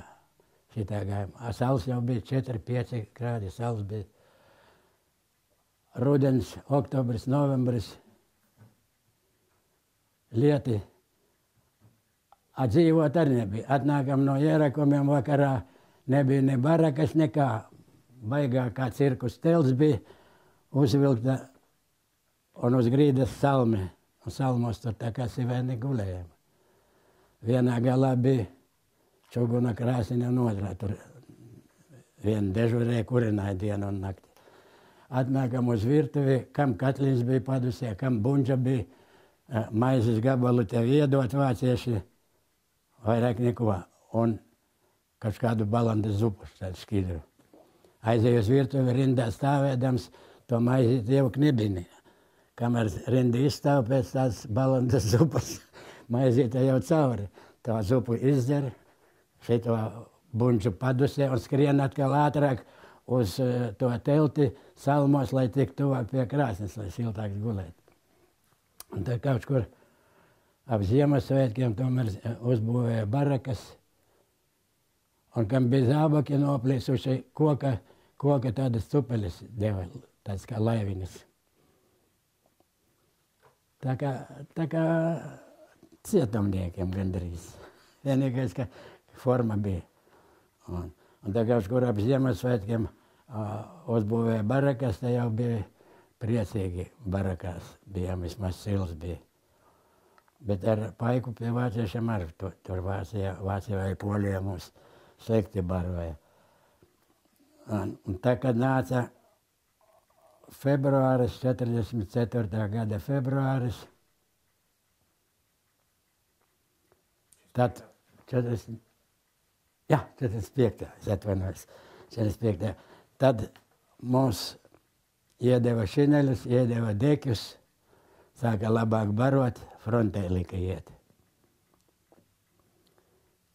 Šitā gājām. Sals jau bija 4-5 grādi, sals bija. Rudens, oktobris, novembris, lieti. Dzīvot arī nebija. Atnākam no ierakumiem vakarā, nebija ne barakas nekā. baigā kā cirkus telts bija uzvilkta un uz grīdas salmi. Un salmos tur tā kā sivēni gulējām. Vienā galā bija čuguna krāsiņa un otrā. Tur viena dežurēja, kurināja dienu un nakti. Atnākam uz virtuvi, kam katliņš bija padusē, kam bunģa bija, maizes gabalu tev iedot vācieši, vairāk neko. Un kaut kādu balandas zupu tādu skidru. Aizēju uz virtuvi, rindā stāvēdams, to maizīt jau knibini. Kamēr rindi izstāv pēc tās balandas zupas, maizīte jau cauri. To zupu izdzer, šito bunģu padusē un skrien atkal ātrāk uz to telti salmos, lai tik tuvāk pie krāsnes, lai siltāks gulēt. Un tad kaut kur ap Ziemassvētkiem tomēr uzbūvēja barakas. Un kam bija zābaki noplīsuši, koka tādas cupeļas deva, tāds kā laiviņas. Tā kā cietumniekiem gandrīz. Vienīgais, ka forma bija. Un tā kaut kur ap Ziemassvētkiem uzbūvēja barakas, tā jau bija priecīgi barakās. Bijām vismaz sils bija. Bet ar paiku pie vāciešiem arī tur Vācijā vai Polijā mūs slikti baroja. Un tā, kad nāca februāris, 44. gada februāris, tad 45. Es atvainojos, 45. Tad mums iedeva šineļus, iedeva deķus, sāka labāk barot, frontē lika iet.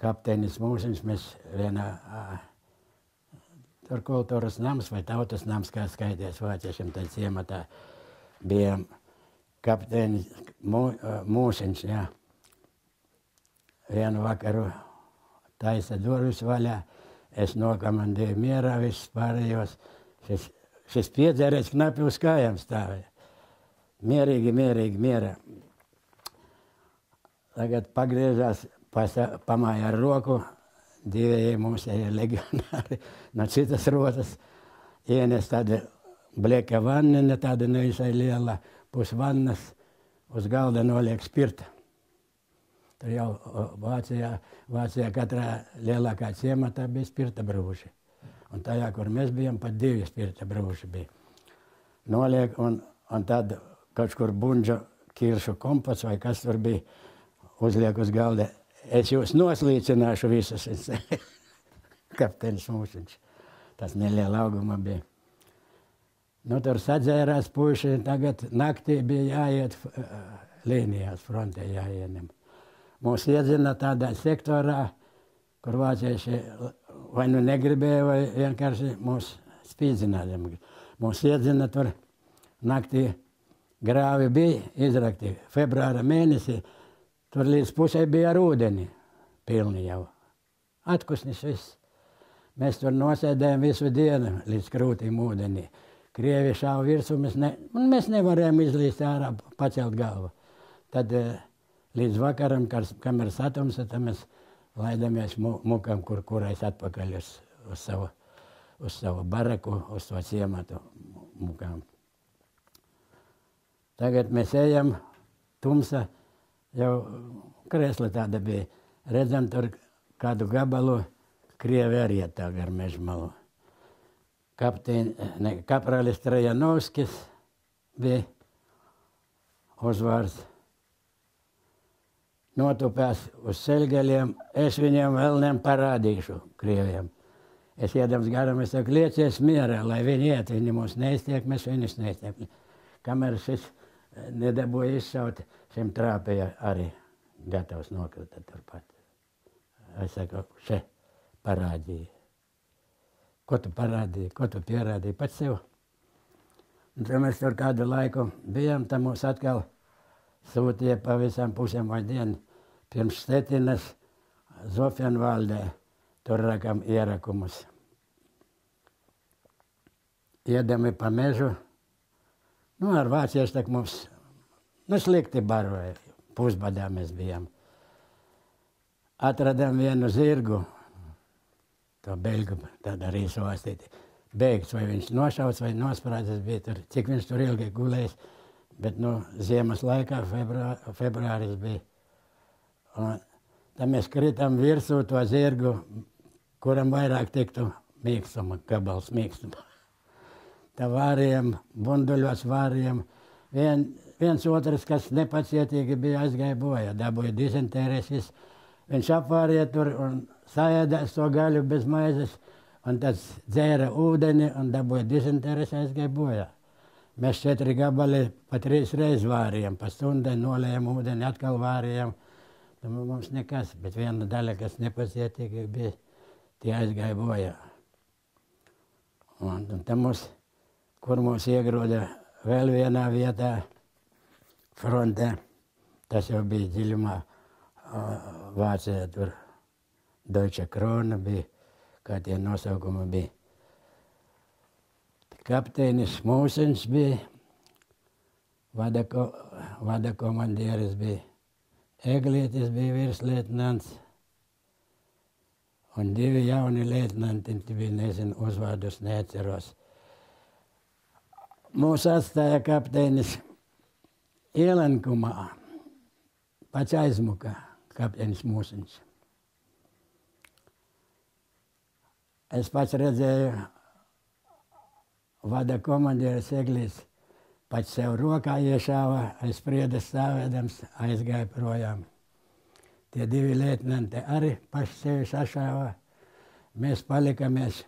Kapteinis Mūsiņš, mēs vienā tur kultūras nams vai tautas nams, kā skaities vāciešiem, tad ciematā bijām kapteinis Mūsiņš, jā. Vienu vakaru taisa durvis vaļā, es nokomandēju mierā visus pārējos. Šis piedzērēs knapi uz kājām stāvēja. Mierīgi, mierā. Tagad pagriežās, pamāja ar roku, divēji mūsēji legionāri no citas rotas. Ienes tāda bleka vannina, tāda nevisai liela, pus vannas, uz galda noliek spirta. Tur jau Vācijā katrā lielākā ciematā bija spirta brūži. Un tajā, kur mēs bijām, pat 2 spirta brūži bija. Noliek un tad kaut kur bunģa kiršu kompots vai kas tur bija, uzliek uz galda. Es jūs noslīcināšu visus, kapteinis Mūsiņš. Tas neliela auguma bija. Nu, tur sadzērās puiši, tagad naktī bija jāiet līnijās, frontē jāieņem. Mūs iedzina tādā sektorā, kur vācieši vai nu negribēja, vai vienkārši mūs spīdzināja. Mūs iedzina tur naktī grāvi bija izrakti. Februāra mēnesī tur līdz pusē bija ar ūdeni pilni jau. Atkusnis viss. Mēs tur nosēdējām visu dienu līdz krūtīm ūdenī. Krievi šāva virsū, mēs nevarējām izlīst ārā, pacelt galvu. Tad līdz vakaram, kamēr satumsa, tad mēs laidamies mukam, kurais atpakaļ uz savu baraku, uz to ciematu mukām. Tagad mēs ejam, tumsa, jau kresla tāda bija. Redzam tur kādu gabalu, krievi arī iet tā gar mežmalu. Kapralis Trajanovskis bija uzvārds. Notupēs uz ceļgaļiem, es viņiem vēl neparādīšu krieviem. Es iedams garam, es saku, liecies mierā, lai viņi iet, viņi mūs neiztiek, mēs viņus neiztiek. Kamēr šis nedabūja izšaut, šim trāpēja arī gatavs nokrita turpat. Es saku, še parādīja. Ko tu parādīji, ko tu pierādīji pats sev? Un tad mēs tur kādu laiku bijām, tad mūs atkal sūtīja pa visām pusēm vai dienu pirms Stetinas Zofenvaldē. Tur rakam ierakumus. Iedami pa mežu. Nu, ar vācieši tak mums slikti baroja. Pusbadā mēs bijām. Atradām vienu zirgu. To beļgu tāda arī sostīti. beigts, vai viņš nošauts vai nosprādzis bija tur, cik viņš tur ilgi gulējis, bet, ziemas laikā, februāris bija. Un tad mēs kritam virsū to zirgu, kuram vairāk tiktu mīkstuma, gabals mīkstuma. Tā vārījām, bunduļos vārījām. Viens otrs, kas nepacietīgi bija, aizgāja bojā, dabūja dizentērijas. Viņš apvārīja tur un saēdās to gaļu bez maizes, un tad dzēra ūdeni un dabūja dizentērijas, aizgāja bojā. Mēs 4 gabali pa 3 reizes vārījām, pa stundai nolējām ūdeni, atkal vārījām. Mums nekas, bet viena daļa, kas nepacietīgi bija, tie aizgāja bojā. Un tad kur mūs iegroda vēl vienā vietā frontē, tas jau bija dziļumā Vācijā, tur Deutsche Krone bija, kā tie nosaukumi bija. Kapteinis Mūsens bija, vada komandieris bija, Eglītis bija virslietnants, un 2 jauni lietnanti bija, nezinu, uzvārdus neatceros. Mūs atstāja kapteinis ielenkumā, pats aizmuka kapteinis Mūsens. Es pats redzēju, vada komandieris Eglītis pats sev rokā iešāva, aiz priedes stāvēdams, aizgāja projām. Tie 2 lietnanti arī paši sevi sašāva. Mēs palikamies,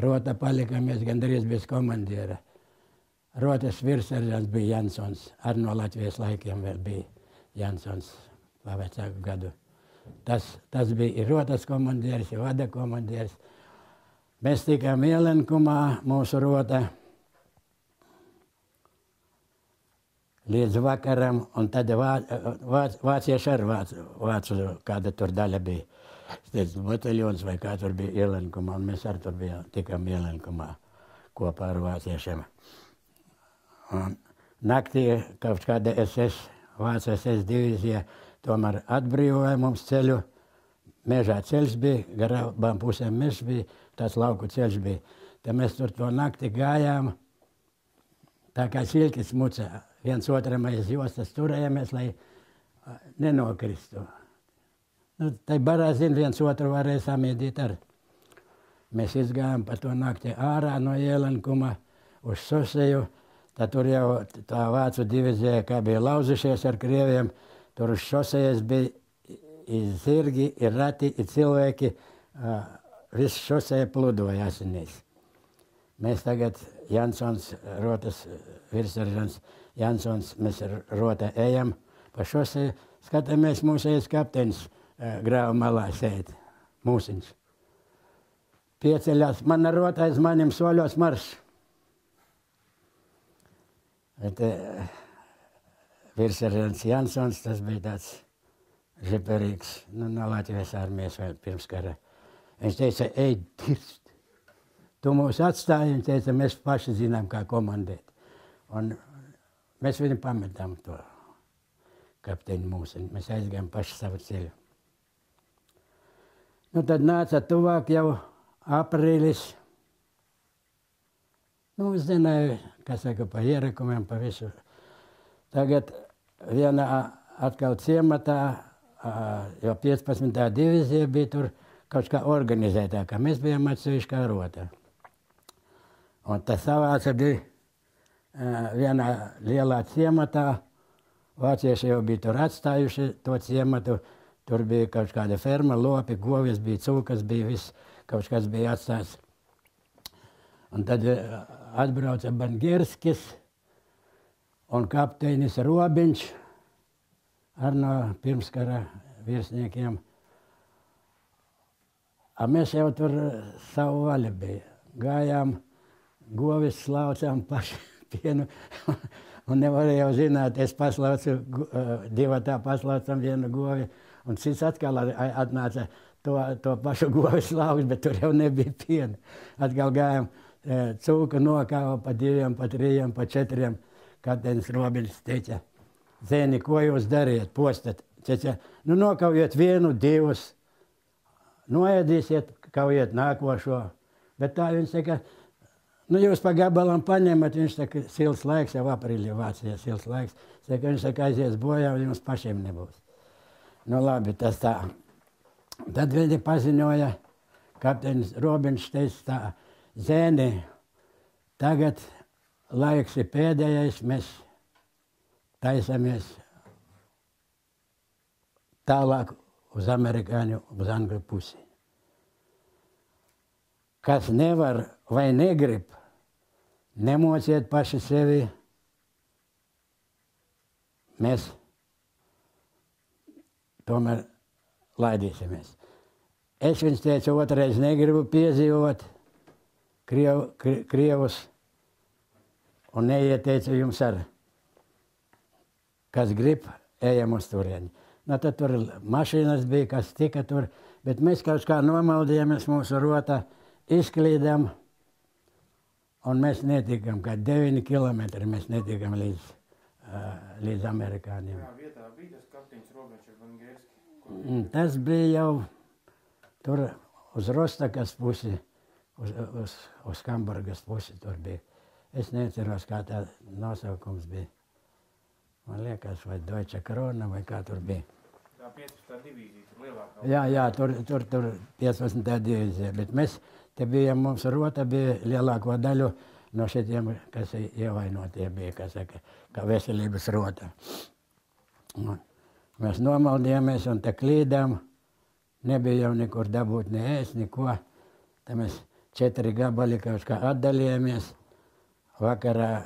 rota palikamies gandrīz bez komandiera. Rotas virsseržants bija Jansons, arī no Latvijas laikiem vēl bija Jansons, pavecāku gadu. Tas bija rotas komandieris, vada komandieris. Mēs tikām ielenkumā, mūsu rota, līdz vakaram, un tad vācieši ar vācu kāda tur daļa bija. Bataljons vai kā tur bija ielenkumā, un mēs ar tur tikām ielenkumā kopā ar vāciešiem. Un naktī kaut kāda Vācu SS divīzija tomēr atbrīvoja mums ceļu. Mežā ceļš bija, gar abām pusēm mežs bija, tāds lauku ceļš bija. Tad mēs tur to nakti gājām, tā kā silkis mucā. Viens otram aiz jostas turējāmies, lai nenokristu. Tai barā zin, viens otru varēja samiedīt ar. Mēs izgājām pa to nakti ārā no ielenkuma uz šoseju. Tad tur jau tā vācu divizija, kā bija lauzušies ar krieviem, tur uz šosejas bija i zirgi, i rati, i cilvēki, viss šoseja pludoja asinīs. Mēs tagad, Jansons, rotas virsseržants, Jansons, mēs rota ejam pa šoseju, skatāmies mūsējais kapteinis grāva malā sēd, Mūsiņš. Pieceļās, mana rota aiz manim soļos marš. Virsseržants Jansons, tas bija tāds žiperīgs, no Latvijas armijas vēl pirms kara. Viņš teica, ej, dirst. Tu mūs atstāji, viņš teica, mēs paši zinām, kā komandēt. Un mēs viņu pametām to kapteiņu Mūsiņu. Mēs aizgājām paši savu ceļu. Tad nāca tuvāk jau aprīlis. Zināju, kas saka, pa ierakumiem, pa visu. Tagad vienā atkal ciematā, jo 15. divizija bija tur kaut kā organizētākā. Mēs bijām atsevišķā rota. Un tas savāca bija vienā lielā ciematā. Vācieši jau bija tur atstājuši to ciematu. Tur bija kaut kāda ferma, lopi, govis bija, cūkas bija, viss kaut kas bija atstāts. Un tad atbrauca Bangerskis un kapteinis Robiņš ar no pirmskara virsniekiem. Mēs jau tur savu vaļu bija. Gājām, govis slaucām paši pienu un nevarēja jau zināt, es paslaucu, divatā paslaucam vienu govi un cits atkal atnāca to pašu govi slaukt, bet tur jau nebija piena. Atkal gājām. Cūku nokāva pa 2, pa 3, pa 4. Kapteinis Robiņš teica, zēni, ko jūs dariet, postat? Teica, nokaujiet 1, 2, noēdīsiet, kaujiet nākošo. Bet tā viņš teica, Nu, jūs pa gabalam paņemat, viņš saka, sils laiks, jau aprīļa Vācijā sils laiks. Saka, viņš saka, aizies bojā, un jums pašiem nebūs. Nu, labi, tas tā. Tad viņi paziņoja, kapteinis Robiņš teica tā, Zēni, tagad laiks ir pēdējais, mēs taisamies tālāk uz amerikāņu, uz angļu pusi. Kas nevar vai negrib, nemociet paši sevi, mēs tomēr laidīsimies. Es viņus teicu, otrais negribu piedzīvot Krievus un neieteicu jums ar, kas grib, ejam uz turieni. Nu, tad tur mašīnas bija, kas tika tur, bet mēs kaut kā nomaldījāmies mūsu rota, izklīdām, un mēs netikam, kā 9 kilometri mēs netikam līdz amerikāņiem. Jā, vietā bija tas kapteinis Robiņš Vangerski. Tas bija jau tur uz Rostakas pusi, uz Hamburgas pusi tur bija. Es neceros, kā tā nosaukums bija. Man liekas, vai Deutsche Krone, vai kā tur bija. Tā 15. divīzija, tur lielākā. Jā, tur 15. divīzija, bet mēs te bijām, mums rota bija lielāko daļu no šitiem, kas ievainotie bija, kas saka, kā veselības rota. Un mēs nomaldījāmies un te klīdām, nebija jau nekur dabūt ne ēst, neko. Te mēs 4 gabali kaut kā atdalījāmies. Vakarā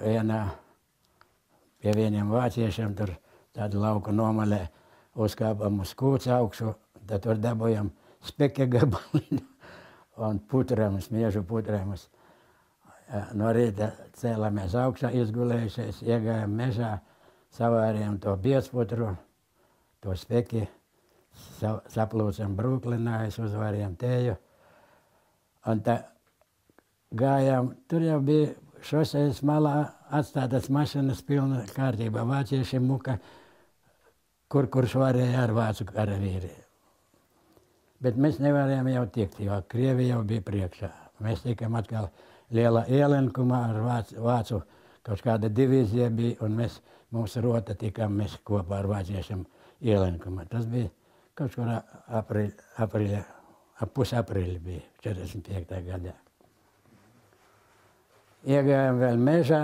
pie vieniem vāciešiem tur tādu lauku nomalē uzkāpām uz kūts augšu, tad tur dabujam speke gabaliņu un putrēmus, miežu putrēmus. No rīta cēlamies augšā, izgulējušies, iegājām mežā, savārījām to biezputru, to speki, saplūcam Bruklinājus, uzvarījām tēju. Un tā gājām, tur jau bija šosejas malā atstātas mašinas pilna kārtībā. Vācieši muka, kurš varēja ar vācu karavīri. Bet mēs nevarējām jau tikt, jo Krievi jau bija priekšā. Mēs tikām atkal lielā ielenkumā ar vācu kaut kāda divīzija bija, un mūsu rota tikām mēs kopā ar vāciešiem ielenkumā. Tas bija kaut kurā aprīļa, pusaprīļa bija, 45. gadā. Iegājām vēl mežā,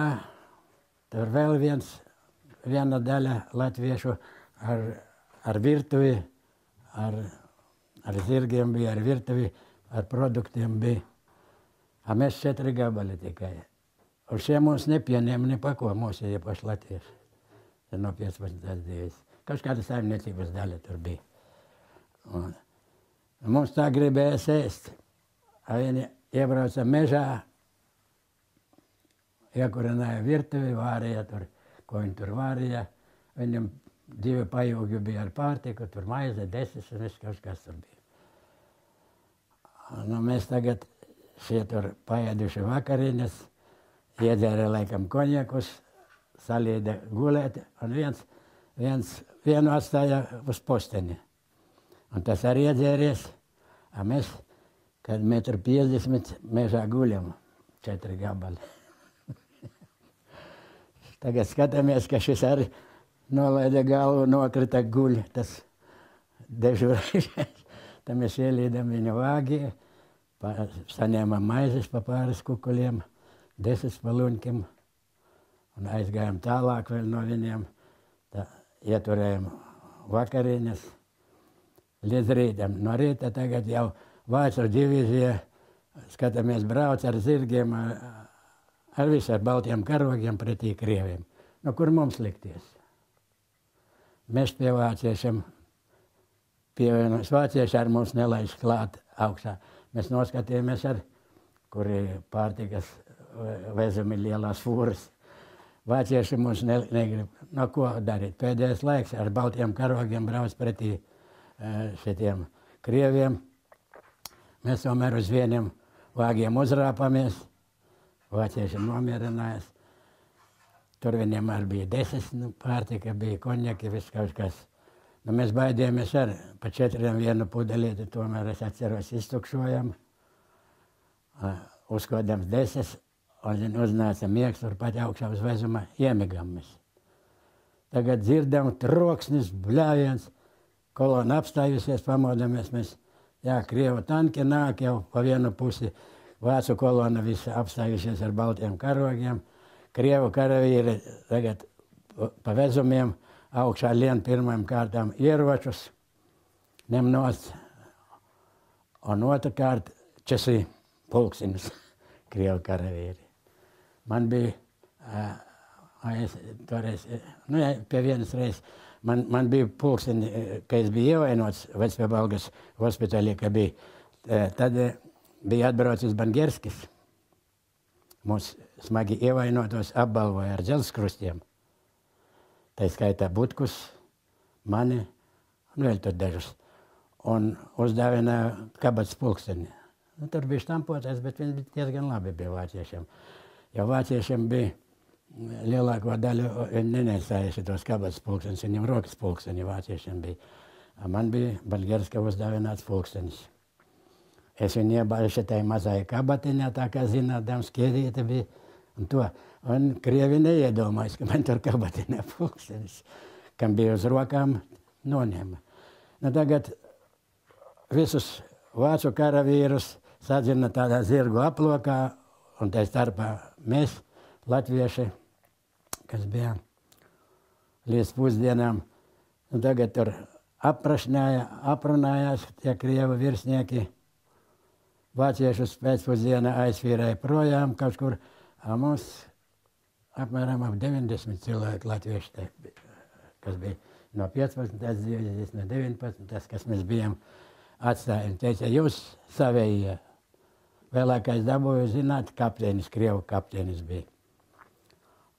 tur vēl viena daļa latviešu ar virtuvi, ar zirgiem bija, ar virtuvi, ar produktiem bija. A mēs 4 gabali tikai. Un šie mūs nepieņēma ne pa ko, mūsu iepaši latvieši. No 15. divīzijas. Kaut kāda saimniecības daļa tur bija. Un mums tā gribējās ēst. Viņi iebrauca mežā, iekurināja virtuvi, vārīja tur, ko viņi tur vārīja. Viņam 2 pajūgi bija ar pārtiku, tur maize, desis un viss kaut kas tur bija. Nu, mēs tagad šie tur paēduši vakariņas, iedzēra laikam konjakus, salīda gulēt, un vienu atstāja uz posteni. Un tas arī iedzēries, a mēs, kad 1,50 m mežā guļam, 4 gabali. Tagad skatāmies, ka šis arī nolaida galvu, nokrita guļ, tas dežurēšais. Tad mēs ielīdam viņu vāgi, saņēmām maizes pa pāris kukuļiem, 10 paluņkiem un aizgājām tālāk vēl no viņiem. Tā, ieturējām vakariņas līdz rītam. No rīta tagad jau vācu divīzija, skatāmies, brauc ar zirgiem, ar visu ar baltiem karogiem pretī Krieviem. No kur mums likties? Mēs pie vāciešiem pievienojas. Vācieši ar mums nelaiž klāt augšā. Mēs noskatījāmies kuri pārtikas vezami lielās fūras. Vācieši mums negrib. No ko darīt? Pēdējais laiks ar baltiem karogiem brauc pretī šitiem Krieviem. Mēs tomēr uz vieniem vāgiem uzrāpamies. Vācieši nomierinājās. Tur viņiem arī bija 10 pārtika, bija konjaki, viss kaut kas. Nu, mēs baidījāmies pa 4 vienu pudelīti, tomēr es atceros iztukšojam. Uzkodams 10, Un uznāca miegs, turpat augšā uz vezuma iemigam mēs. Tagad dzirdam troksnis, bļāviens, kolona apstājusies, pamodamies mēs. Jā, Krievu tanki nāk jau pa vienu pusi, vācu kolona visi apstājušies ar baltiem karogiem. Krievu karavīri tagad pa vezumiem augšā lien pirmajām kārtām ieročus, ņem nost. Un otrkārt česi pulksiņus, Krievu karavīri. Man bija, toreiz, pie vienas reizes, man bija pulksteni, ka es biju ievainots Vecpiebalgas hospitālī, ka bija, tad bija atbraucis Bangerskis. Mūs smagi ievainotos apbalvoja ar dzelzkrustiem. Tā skaitā Butkus, mani, vēl tur dažus. Un uzdāvināja kabatas pulksteni. Tur bija štampotais, bet viņi diezgan labi bija vāciešiem. Jo vāciešiem bija lielāko daļu, viņi nenesājuši tos kabatas pulkstenis, viņiem rokas pulksteni vāciešiem bija. Man bija Bangerska uzdāvināts pulkstenis. Es viņu iebāju šitai mazai kabatiņā, tā kā zinādams, ķēdīte bija un to. Un Krievi neiedomājas, ka man tur kabatiņā pulkstenis, kam bija uz rokām, noņēma. Nu, tagad visus vācu karavīrus sadzina tādā zirgu aplokā, un tā starpā mēs, latvieši, kas bija līdz pusdienām, un tagad tur aprunājās tie Krievu virsnieki, vāciešus pēcpusdienā aizvīrēja projām kaut kur, mums apmēram ap 90 cilvēku latvieši, kas bija no 15. dzīves, no 19. kas mēs bijām atstājumi. Teica, jūs savējie. Vēlākais dabūju zināt, kapteinis, Krievu kapteinis bija.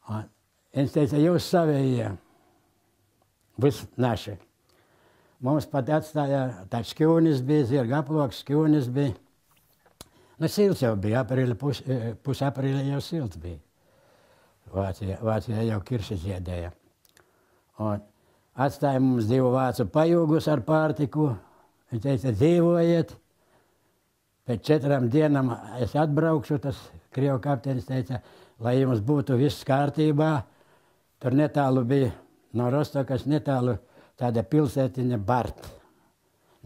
Un viņš teica, jūs savējie, viss naši. Mums pat atstāja tāds šķūnis bija, zirga aploks, šķūnis bija. Nu, silts jau bija, pus aprīļa jau silts bija. Vācijā jau kirši ziedēja. Un atstāja mums 2 vācu pajūgus ar pārtiku. Viņš teica, dzīvojiet. Pēc 4 dienām es atbraukšu, tas Krievu kapteinis teica, lai jums būtu viss kārtībā. Tur netālu bija no Rostokas, netālu tāda pilsētiņa Bart.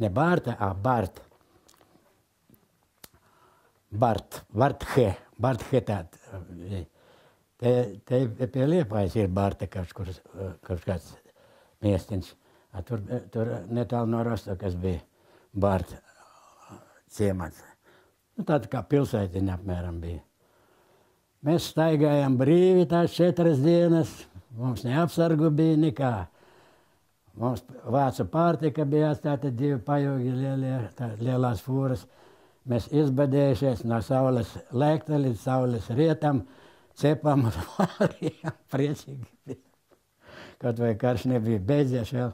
Ne Bārta, Bart. Barthe tāda. Te pie Liepājas ir Bārta kaut kāds miestiņš. Tur netālu no Rostokas bija Bārta ciemats. Nu, tāda kā pilsētiņa apmēram bija. Mēs staigājām brīvi tās 4 dienas, mums ne apsargu bija nekā. Mums vācu pārtika bija atstāta 2 pajūgi lielās fūras. Mēs izbadējušies no saules lēkta līdz saules rietam, cepam un varījām priecīgi bija. Kaut vai karš nebija beidzies vēl.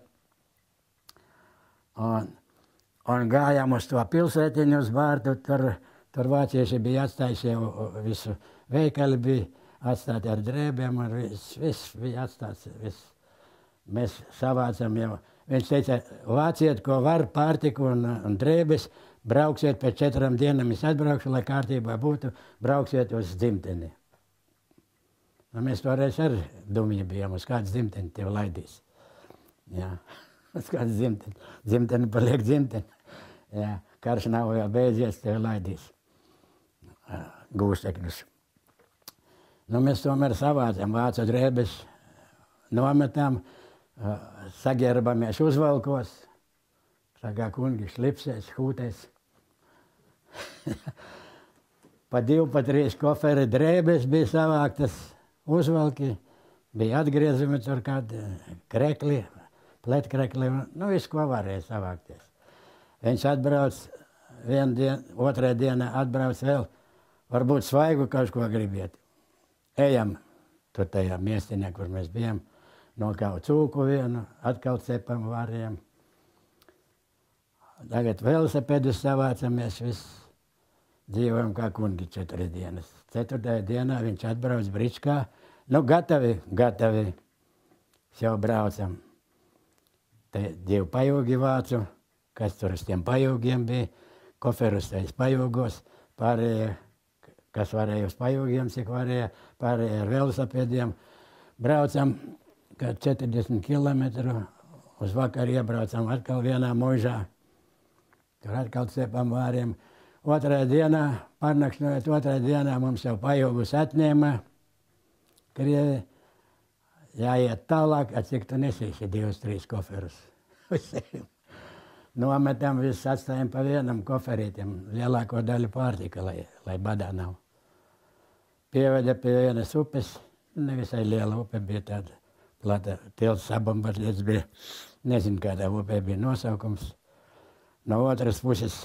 Un gājām uz to pilsētiņu uz Bārtu, tur vācieši bija atstājuši jau visu veikali, bija atstāti ar drēbēm, un viss bija atstāts, viss. Mēs savācam jau. Viņš teica, vāciet, ko var, pārtiku un drēbes, brauksiet pēc 4 dienām, es atbraukšu, lai kārtībā būtu, brauksiet uz dzimteni. Nu, mēs toreiz ar dumji bijām, uz kāds dzimteni tev laidīs. Jā. Uz kāds dzimteni. Dzimteni paliek dzimteni. Jā, karš nav vēl beidzies, tev laidīs gūstekņus. Nu, mēs tomēr savācam vācu drēbes, nometam, sagerbamies uzvalkos, sagā kungi šlipsēs, hūtēs. Pa 2, pa 3 koferi drēbes bija savāktas, uzvalki, bija atgriezumi tur kādi krekli, pletkrekli, nu viss, ko varēja savākties. Viņš atbrauc 1 dienu, 2. dienā atbrauc vēl, varbūt svaigu kaut ko gribiet. Ejam tur tajā miestiņā, kur mēs bijām, nokaut cūku vienu, atkal cepam varējam. Tagad velosipēdus savācamies, viss dzīvojam kā kungi 4 dienas. 4. dienā viņš atbrauc Bričkā, nu gatavi, jau braucam. Te 2 pajūgi vācu, kas tur uz tiem pajūgiem bija, koferus tais pajūgos, pārējie kas varēja uz pajūgiem, cik varēja, pārējie ar velosipēdiem. Braucam, kad 40 kilometru, uz vakaru iebraucam atkal vienā muižā. Tur atkal cepam vāriem. Otrajā dienā, pārnakšnojot otrajā dienā, mums jau pajūgus atņēma. Krievi, jāiet tālāk, cik tu nesīsi 2-3 koferus. Nometam, viss atstājam pa vienam koferītim, lielāko daļu pārtika, lai badā nav. Pieveda pie vienas upes, nevisai liela upe bija tāda plata, tilts sabombardiets bija, nezinu, kādā upē bija nosaukums. No otras puses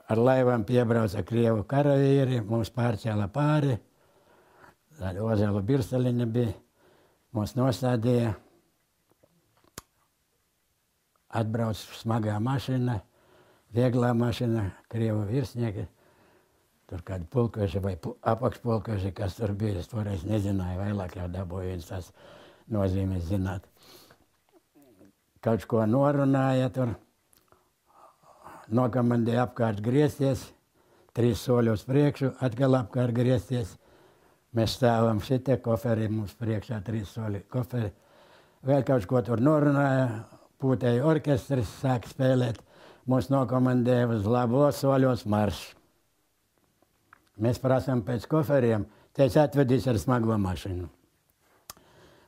ar laivām piebrauca Krievu karavīri, mums pārcēla pāri, tāda Ozelu Birstaliņa bija, mums nostādīja. Atbrauc smagā mašīna, vieglā mašīna, Krievu virsnieki. Tur kādi pulkoši vai apakšpulkoši, kas tur bija, es toreiz nezināju, vēlāk jau dabūju viens tās nozīmes zināt. Kaut ko norunāja tur, nokomandēja apkārt griezties, 3 soļi uz priekšu, atkal apkārt griezties. Mēs stāvam šitie koferi, mums priekšā 3 soļi koferi. Vēl kaut ko tur norunāja, pūtēja orkestris, sāk spēlēt, mūs nokomandēja uz labo soļos marš. Mēs prasām pēc koferiem, teica atvedīs ar smago mašīnu.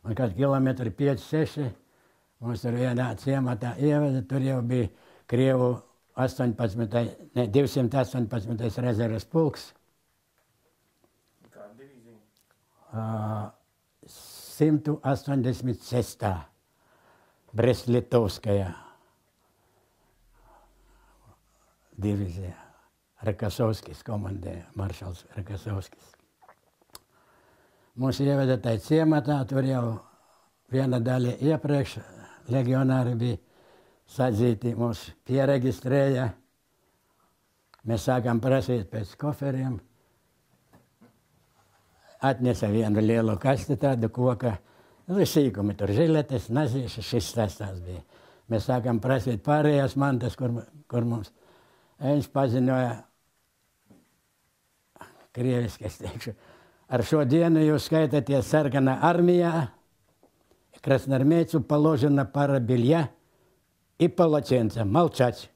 Un kad kilometri 5-6, mums tur vienā ciematā ieveda, tur jau bija Krievu 218. rezerves pulks. Kāda divīzija? 186. Brest-Litovskajā divīzijā. Rakasovskis komandēja, maršals Rakasovskis. Mūs ieveda tai ciematā, tur jau viena daļa iepriekš legionāri bija sadzīti, mūs pieregistrēja. Mēs sākām prasīt pēc koferiem. Atnesa vienu lielu kasti tādu koka, sīkumi tur žiletes, nazīši, šis stāstās bija. Mēs sākām prasīt pārējās mantas, kur mums. Viņš paziņoja, krieviski es teikšu, ar šo dienu jūs skaitaties sarkanā armijā, krasnoarmейцу положена пара белья и полотенце. Молчать.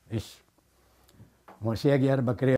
Viss. Mūs ieģērba Krievi.